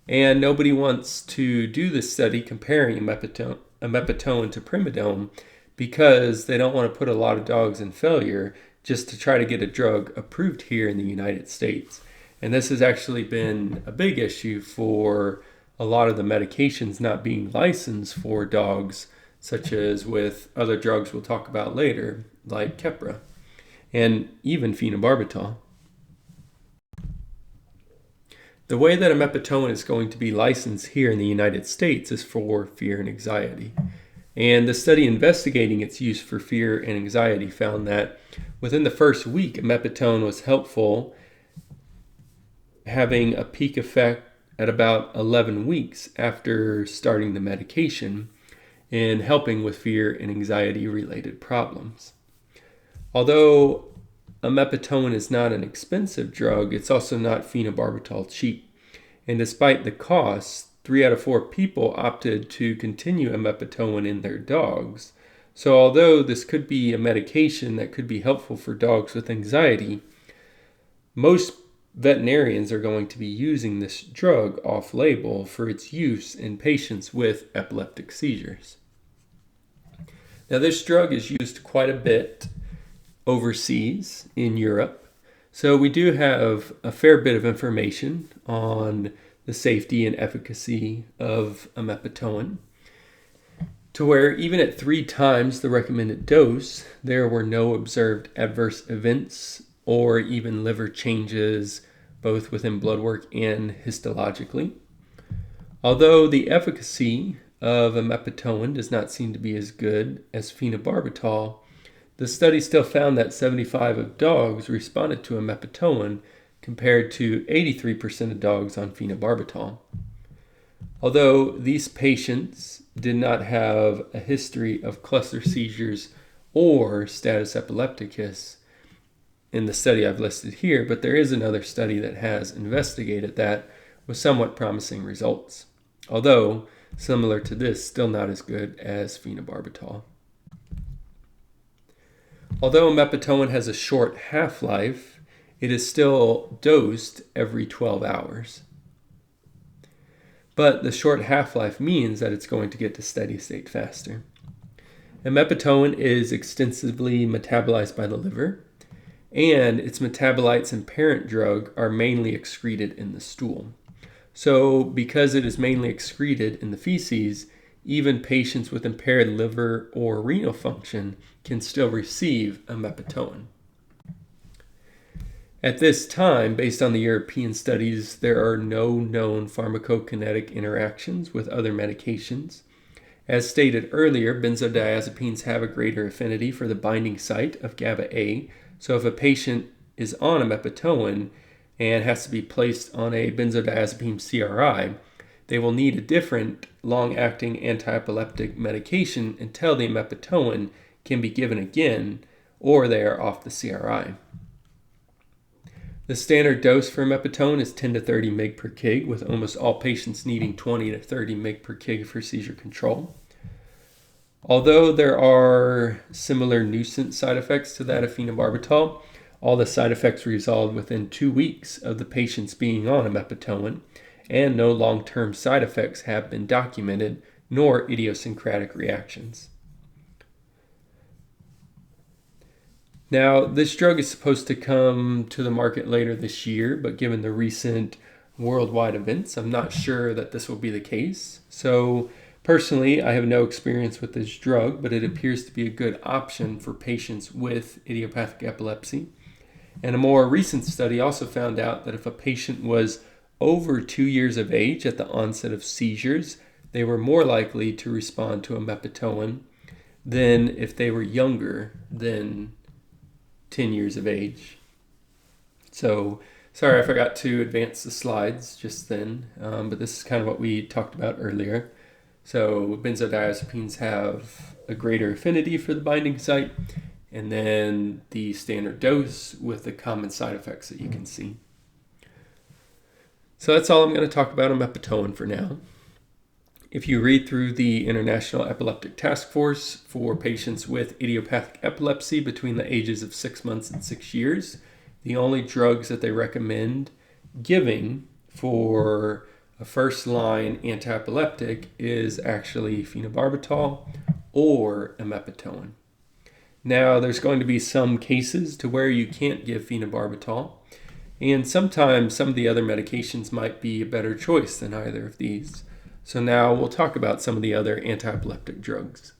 And nobody wants to do this study comparing imepitoin to primidone because they don't want to put a lot of dogs in failure just to try to get a drug approved here in the United States. And this has actually been a big issue for a lot of the medications not being licensed for dogs, such as with other drugs we'll talk about later, like Keppra, and even phenobarbital. The way that imepitoin is going to be licensed here in the United States is for fear and anxiety. And the study investigating its use for fear and anxiety found that within the first week, imepitoin was helpful, having a peak effect at about 11 weeks after starting the medication and helping with fear and anxiety related problems. Although imepitoin is not an expensive drug, it's also not phenobarbital cheap. And despite the cost, 3 out of 4 people opted to continue imepitoin in their dogs. So although this could be a medication that could be helpful for dogs with anxiety, most veterinarians are going to be using this drug off-label for its use in patients with epileptic seizures. Now, this drug is used quite a bit overseas in Europe, so we do have a fair bit of information on the safety and efficacy of imepitoin, to where even at 3 times the recommended dose, there were no observed adverse events or even liver changes, both within blood work and histologically. Although the efficacy of imepitoin does not seem to be as good as phenobarbital, the study still found that 75% of dogs responded to imepitoin compared to 83% of dogs on phenobarbital. Although these patients did not have a history of cluster seizures or status epilepticus in the study I've listed here, but there is another study that has investigated that with somewhat promising results. Although, similar to this, still not as good as phenobarbital. Although imepitoin has a short half-life, it is still dosed every 12 hours. But the short half-life means that it's going to get to steady state faster. Mepitonin is extensively metabolized by the liver, and its metabolites and parent drug are mainly excreted in the stool. So because it is mainly excreted in the feces, even patients with impaired liver or renal function can still receive a mepitonin. At this time, based on the European studies, there are no known pharmacokinetic interactions with other medications. As stated earlier, benzodiazepines have a greater affinity for the binding site of GABA A, so if a patient is on a mepitonin and has to be placed on a benzodiazepine CRI, they will need a different long-acting anti-epileptic medication until the mepitonin can be given again or they are off the CRI. The standard dose for mepitonin is 10 to 30 mg per kg, with almost all patients needing 20 to 30 mg per kg for seizure control. Although there are similar nuisance side effects to that of phenobarbital, all the side effects resolved within 2 weeks of the patients being on a mepitonin, and no long-term side effects have been documented, nor idiosyncratic reactions. Now, this drug is supposed to come to the market later this year, but given the recent worldwide events, I'm not sure that this will be the case. So, personally, I have no experience with this drug, but it appears to be a good option for patients with idiopathic epilepsy. And a more recent study also found out that if a patient was over 2 years of age at the onset of seizures, they were more likely to respond to a mepitonin than if they were younger than 10 years of age. So, sorry I forgot to advance the slides just then, but this is kind of what we talked about earlier. So, benzodiazepines have a greater affinity for the binding site, and then the standard dose with the common side effects that you can see. So that's all I'm going to talk about on mepitonin for now. If you read through the International Epileptic Task Force for patients with idiopathic epilepsy between the ages of 6 months and 6 years, the only drugs that they recommend giving for a first-line anti-epileptic is actually phenobarbital or mepitonin. Now, there's going to be some cases to where you can't give phenobarbital, and sometimes some of the other medications might be a better choice than either of these. So now we'll talk about some of the other anti-epileptic drugs.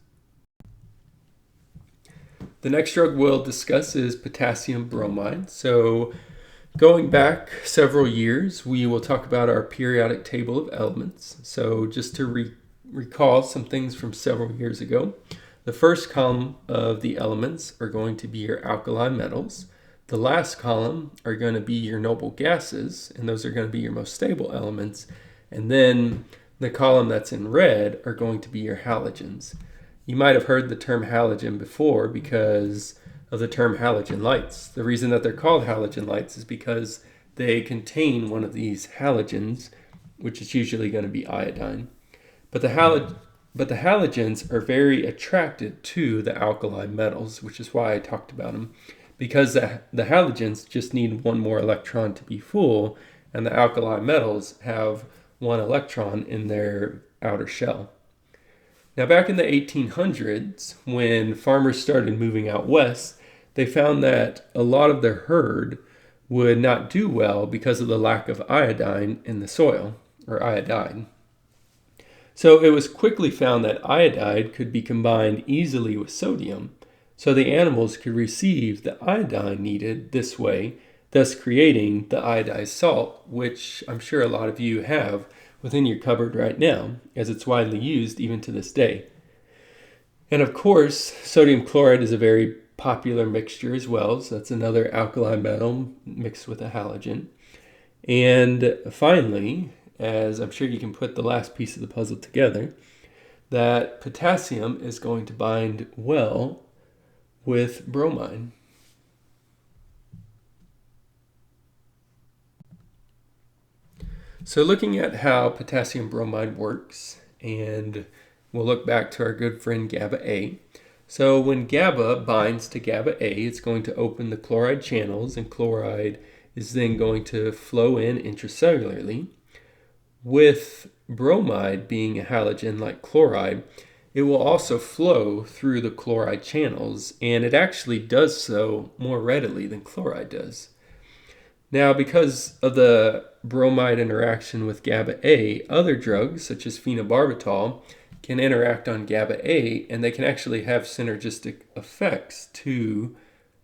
The next drug we'll discuss is potassium bromide. So going back several years, we will talk about our periodic table of elements. So just to recall some things from several years ago, the first column of the elements are going to be your alkali metals. The last column are going to be your noble gases, and those are going to be your most stable elements. And then the column that's in red are going to be your halogens. You might have heard the term halogen before because of the term halogen lights. The reason that they're called halogen lights is because they contain one of these halogens, which is usually going to be iodine. But the halogens are very attracted to the alkali metals, which is why I talked about them. Because the halogens just need one more electron to be full, and the alkali metals have one electron in their outer shell. Now, back in the 1800s, when farmers started moving out west, they found that a lot of their herd would not do well because of the lack of iodine in the soil, or iodide. So it was quickly found that iodide could be combined easily with sodium, so the animals could receive the iodine needed this way, thus creating the iodized salt, which I'm sure a lot of you have within your cupboard right now, as it's widely used even to this day. And of course, sodium chloride is a very popular mixture as well, so that's another alkali metal mixed with a halogen. And finally, as I'm sure you can put the last piece of the puzzle together, that potassium is going to bind well with bromine. So looking at how potassium bromide works, and we'll look back to our good friend GABA A. So when GABA binds to GABA A, it's going to open the chloride channels, and chloride is then going to flow in intracellularly. With bromide being a halogen like chloride, it will also flow through the chloride channels, and it actually does so more readily than chloride does. Now, because of the bromide interaction with GABA A, other drugs, such as phenobarbital, can interact on GABA A, and they can actually have synergistic effects to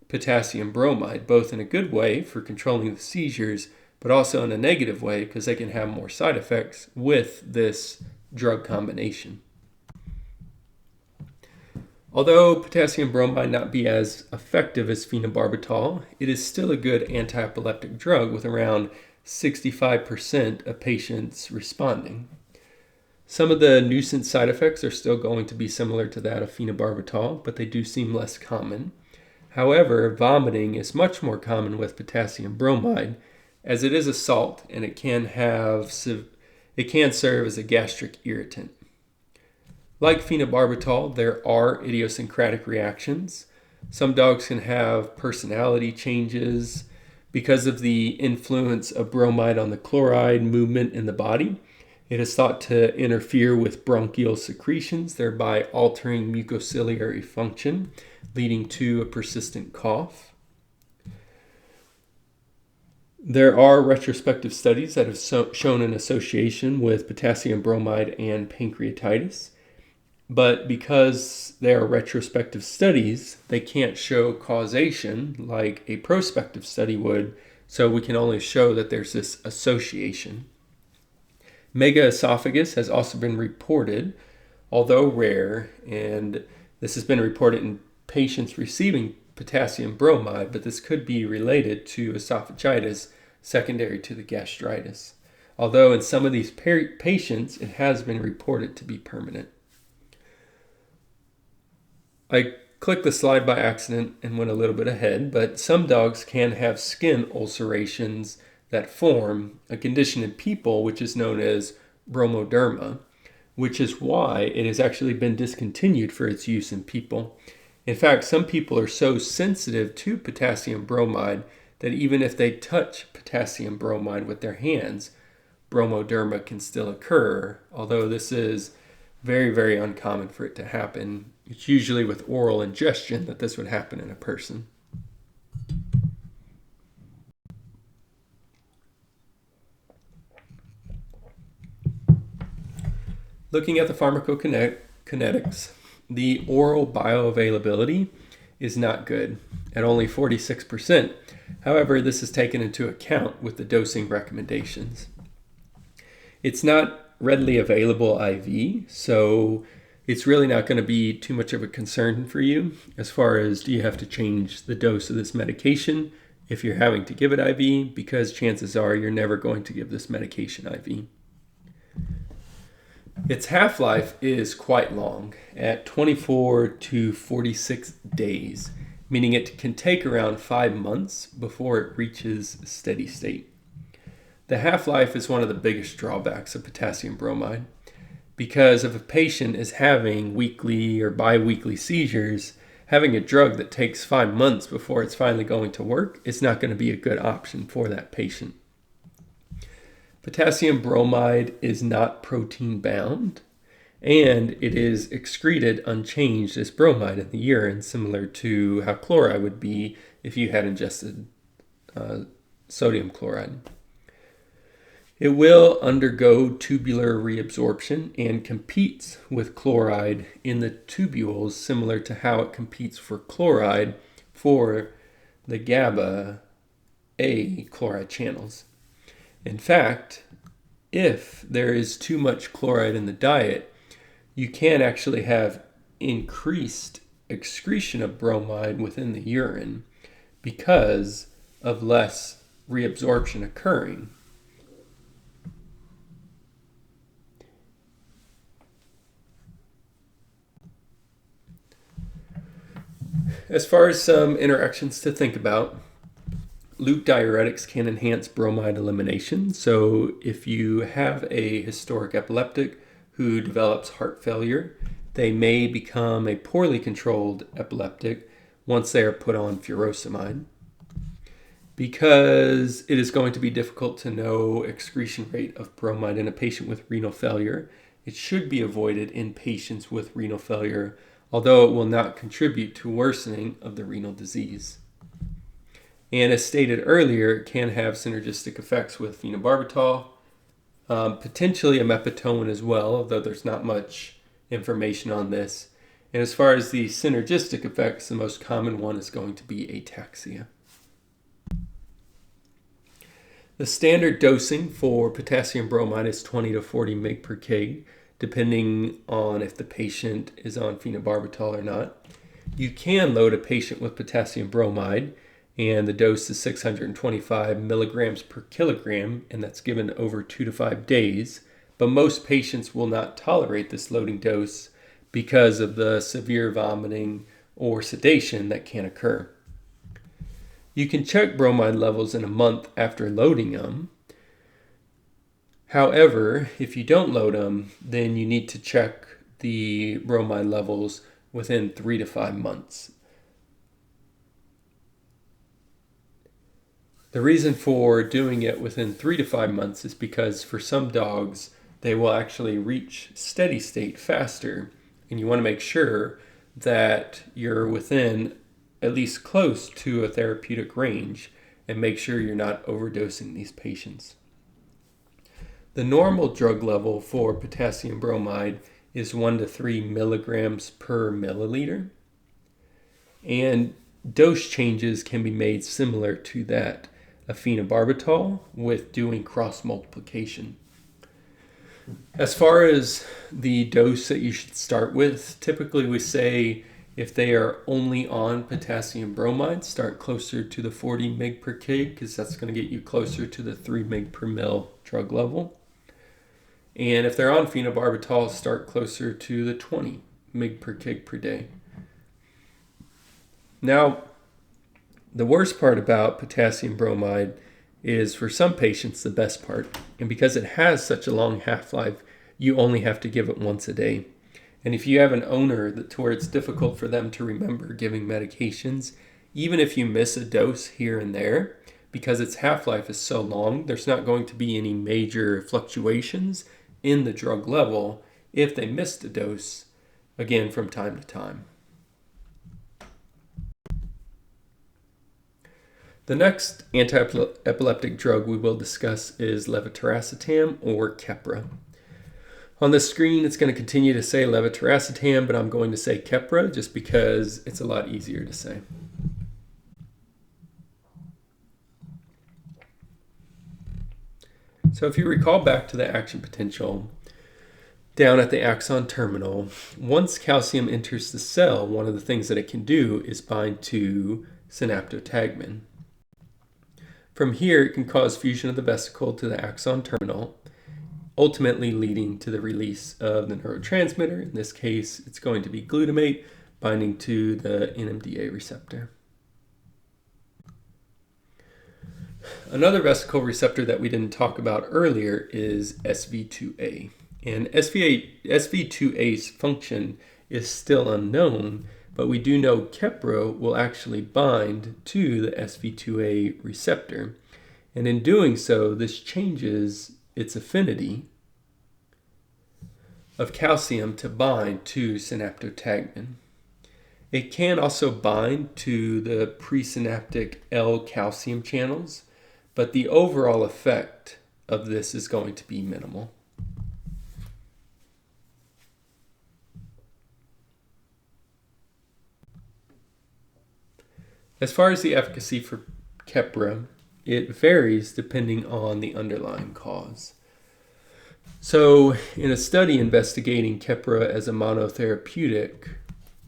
potassium bromide, both in a good way for controlling the seizures, but also in a negative way because they can have more side effects with this drug combination. Although potassium bromide not be as effective as phenobarbital, it is still a good anti-epileptic drug with around 65% of patients responding. Some of the nuisance side effects are still going to be similar to that of phenobarbital, but they do seem less common. However, vomiting is much more common with potassium bromide, as it is a salt and it can serve as a gastric irritant. Like phenobarbital, there are idiosyncratic reactions. Some dogs can have personality changes because of the influence of bromide on the chloride movement in the body. It is thought to interfere with bronchial secretions, thereby altering mucociliary function, leading to a persistent cough. There are retrospective studies that have shown an association with potassium bromide and pancreatitis. But because they are retrospective studies, they can't show causation like a prospective study would, so we can only show that there's this association. Megaesophagus has also been reported, although rare, and this has been reported in patients receiving potassium bromide, but this could be related to esophagitis secondary to the gastritis. Although in some of these patients, it has been reported to be permanent. I clicked the slide by accident and went a little bit ahead, but some dogs can have skin ulcerations that form a condition in people which is known as bromoderma, which is why it has actually been discontinued for its use in people. In fact, some people are so sensitive to potassium bromide that even if they touch potassium bromide with their hands, bromoderma can still occur, although this is very, very uncommon for it to happen. It's usually with oral ingestion that this would happen in a person. Looking at the pharmacokinetics, the oral bioavailability is not good at only 46%. However, this is taken into account with the dosing recommendations. It's not readily available IV, so it's really not going to be too much of a concern for you as far as do you have to change the dose of this medication if you're having to give it IV, because chances are you're never going to give this medication IV. Its half-life is quite long, at 24 to 46 days, meaning it can take around 5 months before it reaches steady state. The half-life is one of the biggest drawbacks of potassium bromide, because if a patient is having weekly or biweekly seizures, having a drug that takes 5 months before it's finally going to work is not going to be a good option for that patient. Potassium bromide is not protein bound, and it is excreted unchanged as bromide in the urine, similar to how chloride would be if you had ingested sodium chloride. It will undergo tubular reabsorption and competes with chloride in the tubules, similar to how it competes for chloride for the GABA A chloride channels. In fact, if there is too much chloride in the diet, you can actually have increased excretion of bromide within the urine because of less reabsorption occurring. As far as some interactions to think about, loop diuretics can enhance bromide elimination. So if you have a historic epileptic who develops heart failure, they may become a poorly controlled epileptic once they are put on furosemide. Because it is going to be difficult to know excretion rate of bromide in a patient with renal failure, it should be avoided in patients with renal failure, although it will not contribute to worsening of the renal disease. And as stated earlier, it can have synergistic effects with phenobarbital, potentially imipitone as well, although there's not much information on this. And as far as the synergistic effects, the most common one is going to be ataxia. The standard dosing for potassium bromide is 20 to 40 mg per kg, depending on if the patient is on phenobarbital or not. You can load a patient with potassium bromide, and the dose is 625 milligrams per kilogram, and that's given over 2 to 5 days. But most patients will not tolerate this loading dose because of the severe vomiting or sedation that can occur. You can check bromide levels in a month after loading them. However, if you don't load them, then you need to check the bromide levels within 3 to 5 months. The reason for doing it within 3 to 5 months is because for some dogs, they will actually reach steady state faster, and you want to make sure that you're within at least close to a therapeutic range and make sure you're not overdosing these patients. The normal drug level for potassium bromide is 1 to 3 milligrams per milliliter, and dose changes can be made similar to that of phenobarbital with doing cross multiplication. As far as the dose that you should start with, typically we say if they are only on potassium bromide, start closer to the 40 mg per kg because that's going to get you closer to the 3 mg per mil drug level. And if they're on phenobarbital, start closer to the 20 mg per kg per day. Now, the worst part about potassium bromide is for some patients the best part. And because it has such a long half-life, you only have to give it once a day. And if you have an owner to where it's difficult for them to remember giving medications, even if you miss a dose here and there, because its half-life is so long, there's not going to be any major fluctuations in the drug level if they missed a dose, again, from time to time. The next anti-epileptic drug we will discuss is levetiracetam or Keppra. On the screen, it's going to continue to say levetiracetam, but I'm going to say Keppra just because it's a lot easier to say. So if you recall back to the action potential down at the axon terminal, once calcium enters the cell, one of the things that it can do is bind to synaptotagmin. From here, it can cause fusion of the vesicle to the axon terminal, ultimately leading to the release of the neurotransmitter. In this case, it's going to be glutamate binding to the NMDA receptor. Another vesicle receptor that we didn't talk about earlier is SV2A. And SV2A's function is still unknown, but we do know Keppra will actually bind to the SV2A receptor. And in doing so, this changes its affinity of calcium to bind to synaptotagmin. It can also bind to the presynaptic L-calcium channels, but the overall effect of this is going to be minimal. As far as the efficacy for Keppra, it varies depending on the underlying cause. So, in a study investigating Keppra as a monotherapeutic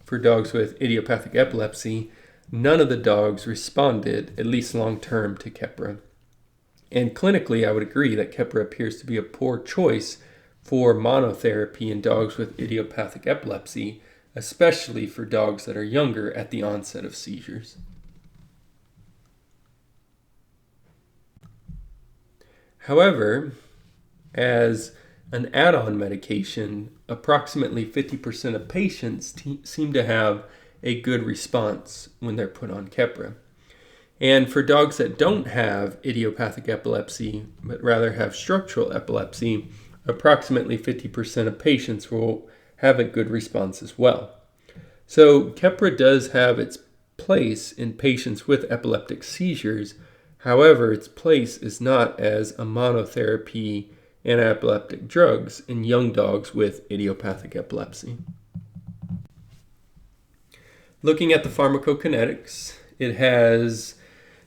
for dogs with idiopathic epilepsy, none of the dogs responded, at least long-term, to Keppra. And clinically, I would agree that Keppra appears to be a poor choice for monotherapy in dogs with idiopathic epilepsy, especially for dogs that are younger at the onset of seizures. However, as an add-on medication, approximately 50% of patients seem to have a good response when they're put on Keppra. And for dogs that don't have idiopathic epilepsy, but rather have structural epilepsy, approximately 50% of patients will have a good response as well. So Keppra does have its place in patients with epileptic seizures. However, its place is not as a monotherapy anti-epileptic drugs in young dogs with idiopathic epilepsy. Looking at the pharmacokinetics, it has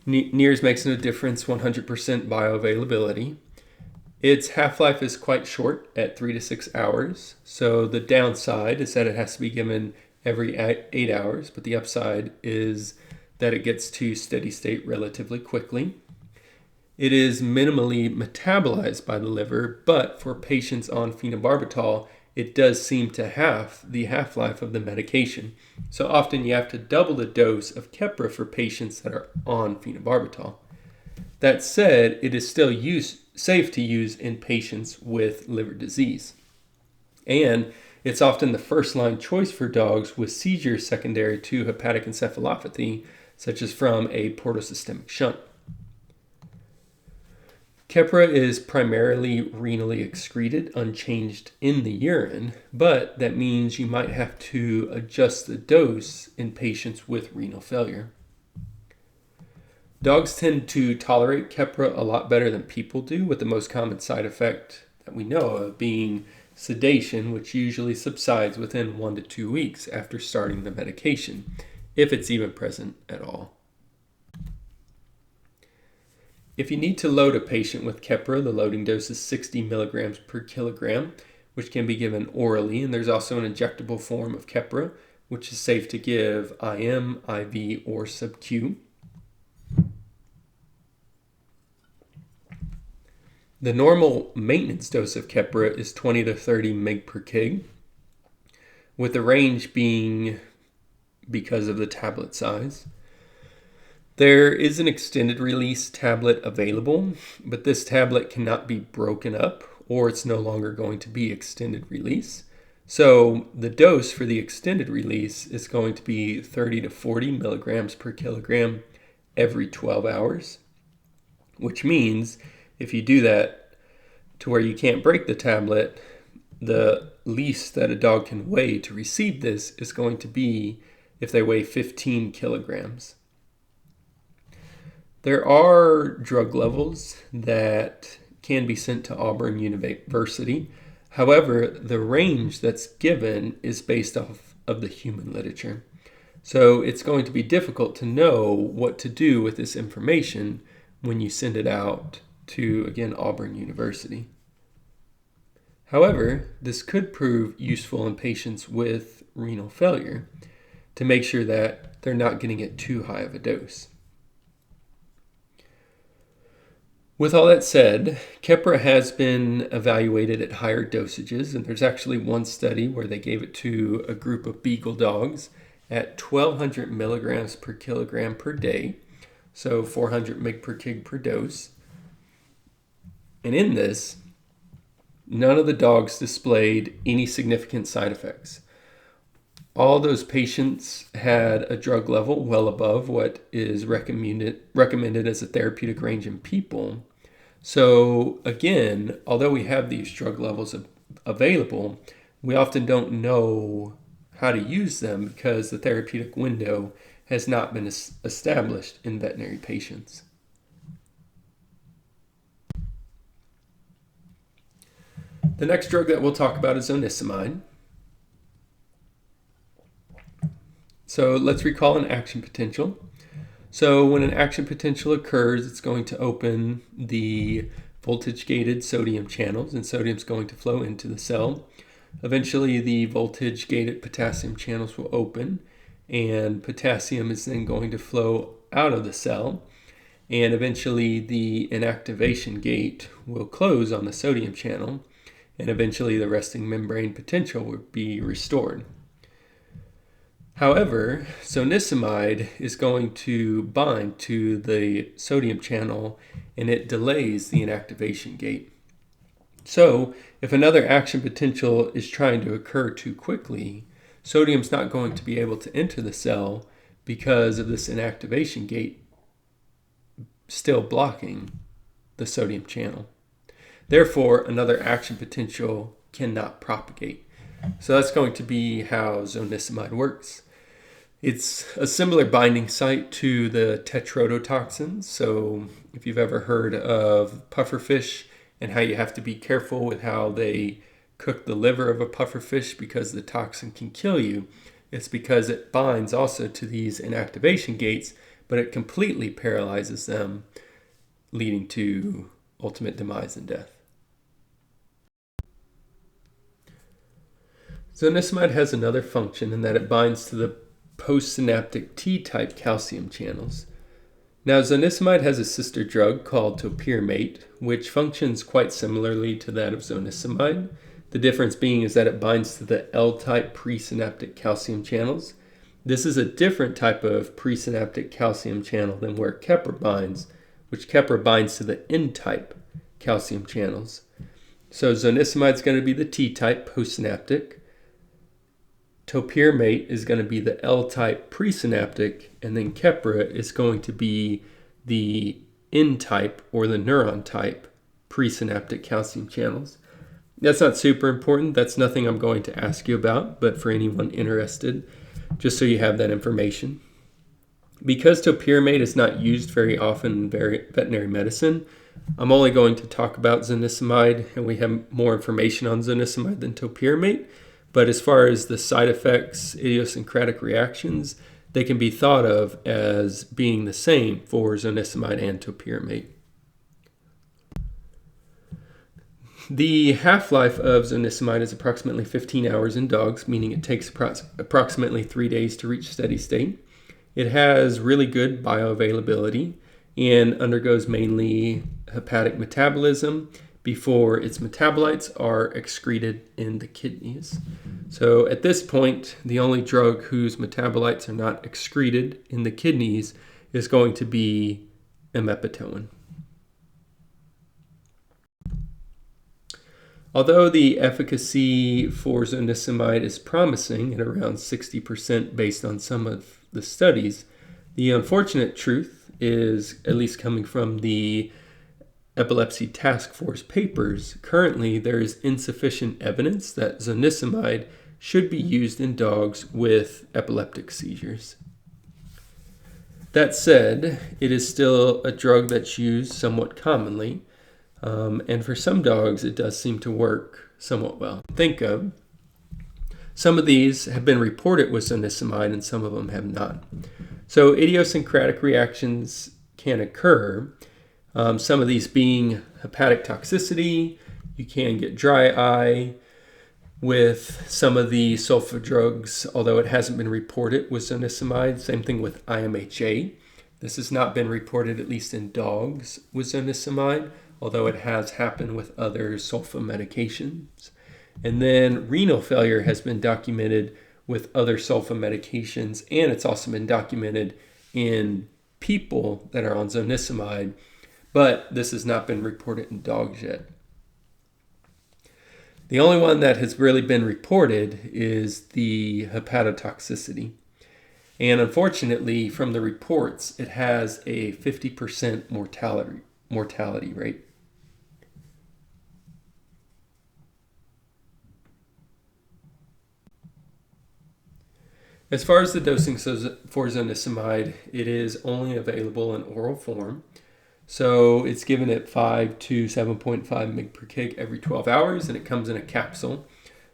NIRS makes no difference, 100% bioavailability. Its half-life is quite short at 3 to 6 hours. So the downside is that it has to be given every 8 hours, but the upside is that it gets to steady state relatively quickly. It is minimally metabolized by the liver, but for patients on phenobarbital, it does seem to have the half-life of the medication. So often you have to double the dose of Keppra for patients that are on phenobarbital. That said, it is still safe to use in patients with liver disease. And it's often the first-line choice for dogs with seizures secondary to hepatic encephalopathy, such as from a portosystemic shunt. Keppra is primarily renally excreted, unchanged in the urine, but that means you might have to adjust the dose in patients with renal failure. Dogs tend to tolerate Keppra a lot better than people do, with the most common side effect that we know of being sedation, which usually subsides within 1 to 2 weeks after starting the medication, if it's even present at all. If you need to load a patient with Keppra, the loading dose is 60 milligrams per kilogram, which can be given orally, and there's also an injectable form of Keppra, which is safe to give IM, IV, or sub-Q. The normal maintenance dose of Keppra is 20 to 30 mg per kg, with the range being because of the tablet size. There is an extended release tablet available, but this tablet cannot be broken up or it's no longer going to be extended release. So the dose for the extended release is going to be 30 to 40 milligrams per kilogram every 12 hours, which means if you do that to where you can't break the tablet, the least that a dog can weigh to receive this is going to be if they weigh 15 kilograms. There are drug levels that can be sent to Auburn University. However, the range that's given is based off of the human literature. So it's going to be difficult to know what to do with this information when you send it out to, again, Auburn University. However, this could prove useful in patients with renal failure to make sure that they're not getting it too high of a dose. With all that said, Keppra has been evaluated at higher dosages, and there's actually one study where they gave it to a group of beagle dogs at 1,200 milligrams per kilogram per day, so 400 mg per kg per dose. And in this, none of the dogs displayed any significant side effects. All those patients had a drug level well above what is recommended as a therapeutic range in people. So again, although we have these drug levels available, we often don't know how to use them because the therapeutic window has not been established in veterinary patients. The next drug that we'll talk about is onisimide. So let's recall an action potential. So when an action potential occurs, it's going to open the voltage-gated sodium channels, and sodium is going to flow into the cell. Eventually, the voltage-gated potassium channels will open, and potassium is then going to flow out of the cell. And eventually, the inactivation gate will close on the sodium channel, and eventually the resting membrane potential will be restored. However, onisimide is going to bind to the sodium channel and it delays the inactivation gate. So if another action potential is trying to occur too quickly, sodium's not going to be able to enter the cell because of this inactivation gate still blocking the sodium channel. Therefore, another action potential cannot propagate. So that's going to be how zonisamide works. It's a similar binding site to the tetrodotoxins. So if you've ever heard of pufferfish and how you have to be careful with how they cook the liver of a pufferfish because the toxin can kill you, it's because it binds also to these inactivation gates, but it completely paralyzes them, leading to ultimate demise and death. Zonisamide has another function in that it binds to the postsynaptic T-type calcium channels. Now, zonisamide has a sister drug called topiramate, which functions quite similarly to that of zonisamide. The difference being is that it binds to the L-type presynaptic calcium channels. This is a different type of presynaptic calcium channel than where Keppra binds, which Keppra binds to the N-type calcium channels. So zonisamide is going to be the T-type postsynaptic. Topiramate is going to be the L-type presynaptic, and then Keppra is going to be the N-type or the neuron-type presynaptic calcium channels. That's not super important. That's nothing I'm going to ask you about, but for anyone interested, just so you have that information. Because topiramate is not used very often in veterinary medicine, I'm only going to talk about zonisamide, and we have more information on zonisamide than topiramate. But as far as the side effects, idiosyncratic reactions, they can be thought of as being the same for zonisamide and topiramate. The half-life of zonisamide is approximately 15 hours in dogs, meaning it takes approximately 3 days to reach steady state. It has really good bioavailability and undergoes mainly hepatic metabolism before its metabolites are excreted in the kidneys. So at this point, the only drug whose metabolites are not excreted in the kidneys is going to be imepitoin. Although the efficacy for zonisamide is promising at around 60% based on some of the studies, the unfortunate truth is, at least coming from the Epilepsy Task Force papers, currently there is insufficient evidence that zonisamide should be used in dogs with epileptic seizures. That said, it is still a drug that's used somewhat commonly, and for some dogs it does seem to work somewhat well. Think of some of these have been reported with zonisamide and some of them have not. So idiosyncratic reactions can occur. Some of these being hepatic toxicity, you can get dry eye with some of the sulfa drugs, although it hasn't been reported with zonisamide. Same thing with IMHA. This has not been reported, at least in dogs, with zonisamide, although it has happened with other sulfa medications. And then renal failure has been documented with other sulfa medications, and it's also been documented in people that are on zonisamide, but this has not been reported in dogs yet. The only one that has really been reported is the hepatotoxicity. And unfortunately, from the reports, it has a 50% mortality rate. As far as the dosing for zonisamide, it is only available in oral form. So it's given at 5 to 7.5 mg per kg every 12 hours, and it comes in a capsule.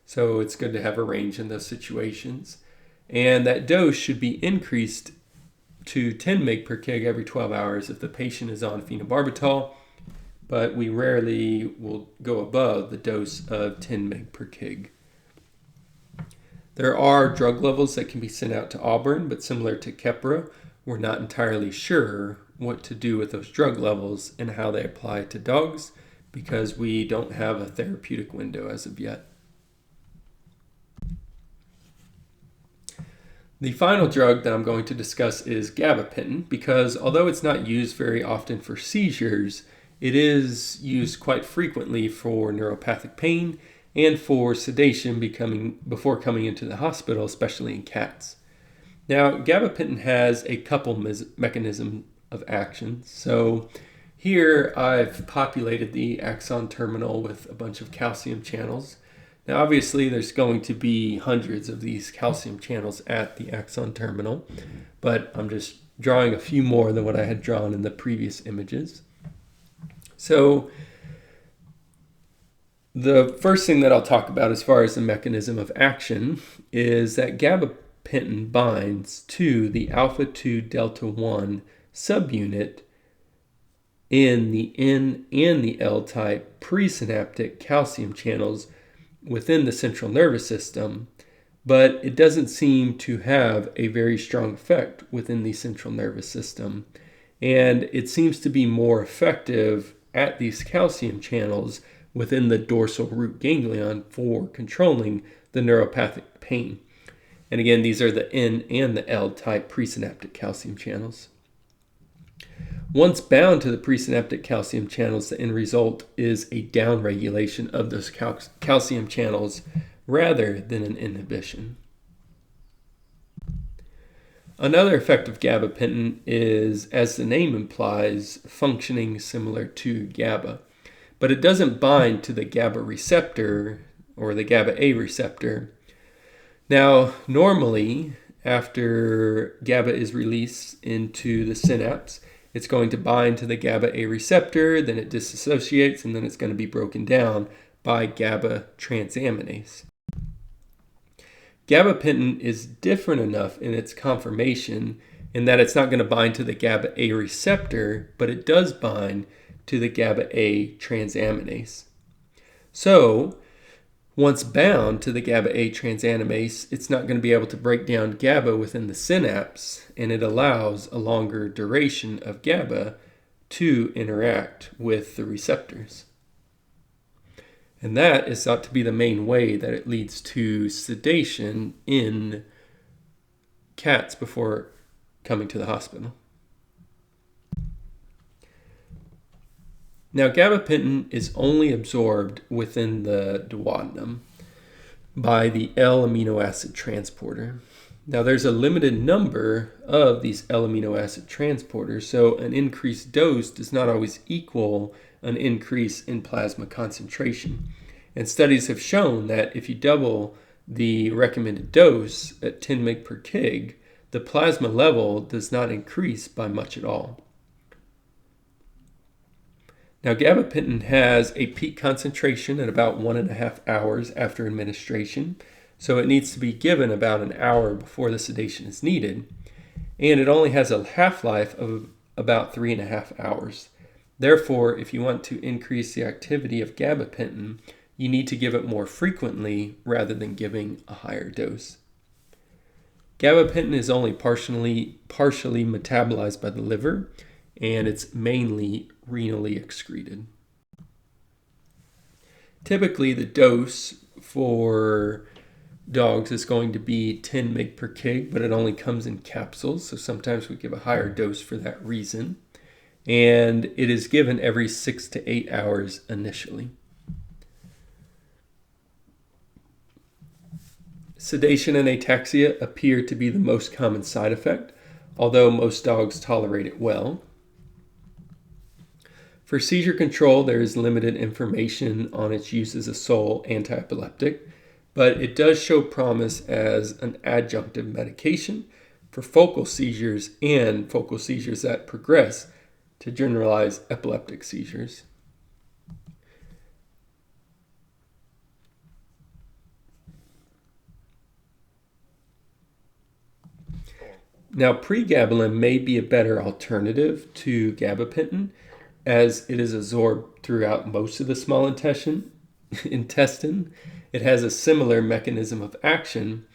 So it's good to have a range in those situations. And that dose should be increased to 10 mg per kg every 12 hours if the patient is on phenobarbital, but we rarely will go above the dose of 10 mg per kg. There are drug levels that can be sent out to Auburn, but similar to Keppra, we're not entirely sure what to do with those drug levels and how they apply to dogs because we don't have a therapeutic window as of yet. The final drug that I'm going to discuss is gabapentin because although it's not used very often for seizures, it is used quite frequently for neuropathic pain and for sedation before coming into the hospital, especially in cats. Now, gabapentin has a couple mechanisms of action. So Here I've populated the axon terminal with a bunch of calcium channels. Now obviously there's going to be hundreds of these calcium channels at the axon terminal, but I'm just drawing a few more than what I had drawn in the previous images. So the first thing that I'll talk about as far as the mechanism of action is that gabapentin binds to the alpha-2 delta-1 subunit in the N and the L type presynaptic calcium channels within the central nervous system, but it doesn't seem to have a very strong effect within the central nervous system. And it seems to be more effective at these calcium channels within the dorsal root ganglion for controlling the neuropathic pain. And again, these are the N and the L type presynaptic calcium channels. Once bound to the presynaptic calcium channels, the end result is a downregulation of those calcium channels rather than an inhibition. Another effect of gabapentin is, as the name implies, functioning similar to GABA, but it doesn't bind to the GABA receptor or the GABA-A receptor. Now, normally, after GABA is released into the synapse, it's going to bind to the GABA-A receptor, then it dissociates, and then it's going to be broken down by GABA transaminase. Gabapentin is different enough in its conformation in that it's not going to bind to the GABA-A receptor, but it does bind to the GABA-A transaminase. So, once bound to the GABA-A transaminase, it's not going to be able to break down GABA within the synapse, and it allows a longer duration of GABA to interact with the receptors. And that is thought to be the main way that it leads to sedation in cats before coming to the hospital. Now, gabapentin is only absorbed within the duodenum by the L-amino acid transporter. Now, there's a limited number of these L-amino acid transporters, so an increased dose does not always equal an increase in plasma concentration. And studies have shown that if you double the recommended dose at 10 mg per kg, the plasma level does not increase by much at all. Now, gabapentin has a peak concentration at about 1.5 hours after administration, so it needs to be given about an hour before the sedation is needed, and it only has a half-life of about 3.5 hours. Therefore, if you want to increase the activity of gabapentin, you need to give it more frequently rather than giving a higher dose. Gabapentin is only partially metabolized by the liver, and it's mainly renally excreted. Typically, the dose for dogs is going to be 10 mg per kg, but it only comes in capsules, so sometimes we give a higher dose for that reason. And it is given every 6 to 8 hours initially. Sedation and ataxia appear to be the most common side effect, although most dogs tolerate it well. For seizure control, there is limited information on its use as a sole antiepileptic, but it does show promise as an adjunctive medication for focal seizures and focal seizures that progress to generalized epileptic seizures. Now, pregabalin may be a better alternative to gabapentin, as it is absorbed throughout most of the small intestine. It has a similar mechanism of action,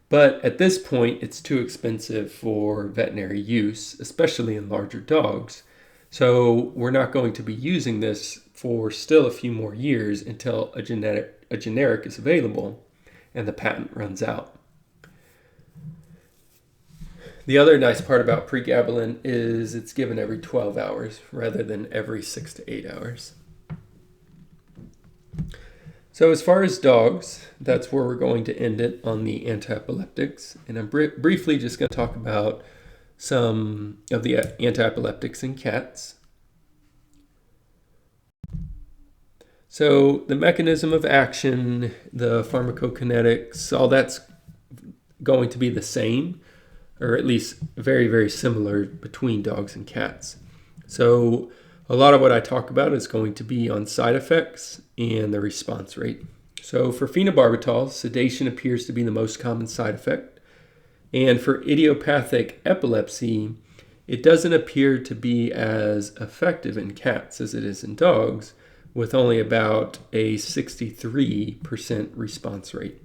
but at this point it's too expensive for veterinary use, especially in larger dogs. So we're not going to be using this for still a few more years until a generic is available and the patent runs out. The other nice part about pregabalin is it's given every 12 hours rather than every 6 to 8 hours. So as far as dogs, that's where we're going to end it on the antiepileptics. And I'm briefly just going to talk about some of the antiepileptics in cats. So the mechanism of action, the pharmacokinetics, all that's going to be the same, or at least very, very similar between dogs and cats. So a lot of what I talk about is going to be on side effects and the response rate. So for phenobarbital, sedation appears to be the most common side effect. And for idiopathic epilepsy, it doesn't appear to be as effective in cats as it is in dogs, with only about a 63% response rate.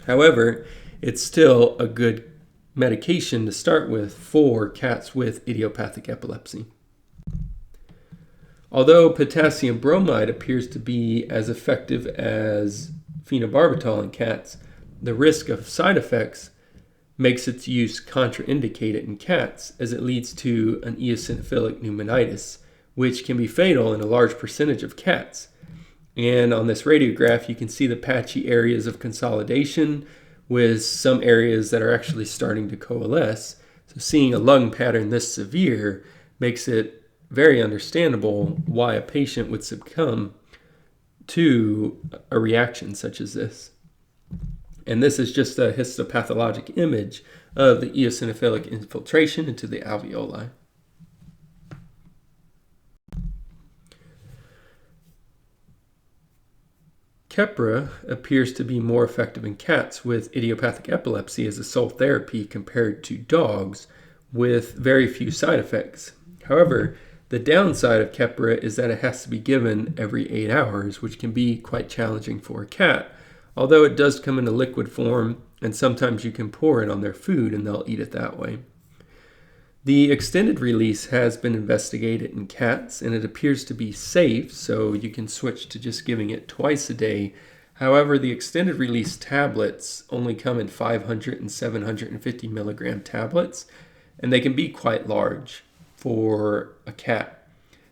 However, it's still a good medication to start with for cats with idiopathic epilepsy. Although potassium bromide appears to be as effective as phenobarbital in cats, the risk of side effects makes its use contraindicated in cats, as it leads to an eosinophilic pneumonitis, which can be fatal in a large percentage of cats. And on this radiograph, you can see the patchy areas of consolidation with some areas that are actually starting to coalesce. So seeing a lung pattern this severe makes it very understandable why a patient would succumb to a reaction such as this. And this is just a histopathologic image of the eosinophilic infiltration into the alveoli. Keppra appears to be more effective in cats with idiopathic epilepsy as a sole therapy compared to dogs with very few side effects. However, the downside of Keppra is that it has to be given every 8 hours, which can be quite challenging for a cat, although it does come in a liquid form, and sometimes you can pour it on their food and they'll eat it that way. The extended release has been investigated in cats, and it appears to be safe, so you can switch to just giving it twice a day. However, the extended release tablets only come in 500 and 750 milligram tablets, and they can be quite large for a cat.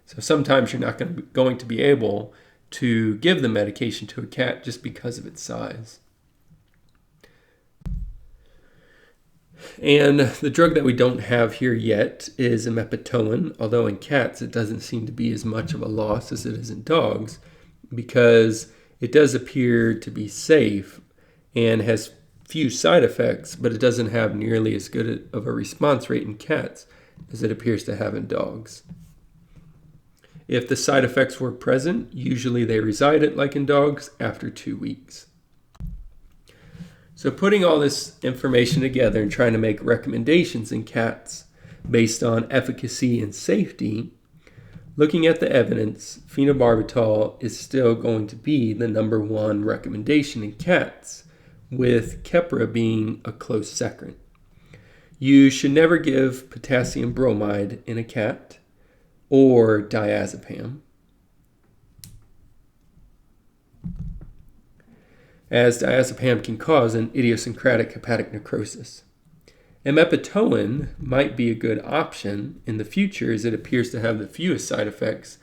So sometimes you're not going to be able to give the medication to a cat just because of its size. And the drug that we don't have here yet is imepitoin, although in cats it doesn't seem to be as much of a loss as it is in dogs, because it does appear to be safe and has few side effects, but it doesn't have nearly as good of a response rate in cats as it appears to have in dogs. If the side effects were present, usually they resided, like in dogs, after 2 weeks. So putting all this information together and trying to make recommendations in cats based on efficacy and safety, looking at the evidence, phenobarbital is still going to be the number one recommendation in cats, with Keppra being a close second. You should never give potassium bromide in a cat or diazepam, as diazepam can cause an idiosyncratic hepatic necrosis. Imepitoin might be a good option in the future as it appears to have the fewest side effects,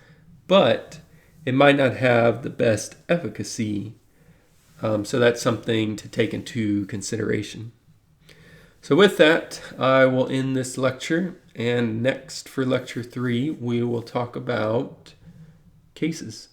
but it might not have the best efficacy, so that's something to take into consideration. So with that, I will end this lecture, and next for lecture 3, we will talk about cases.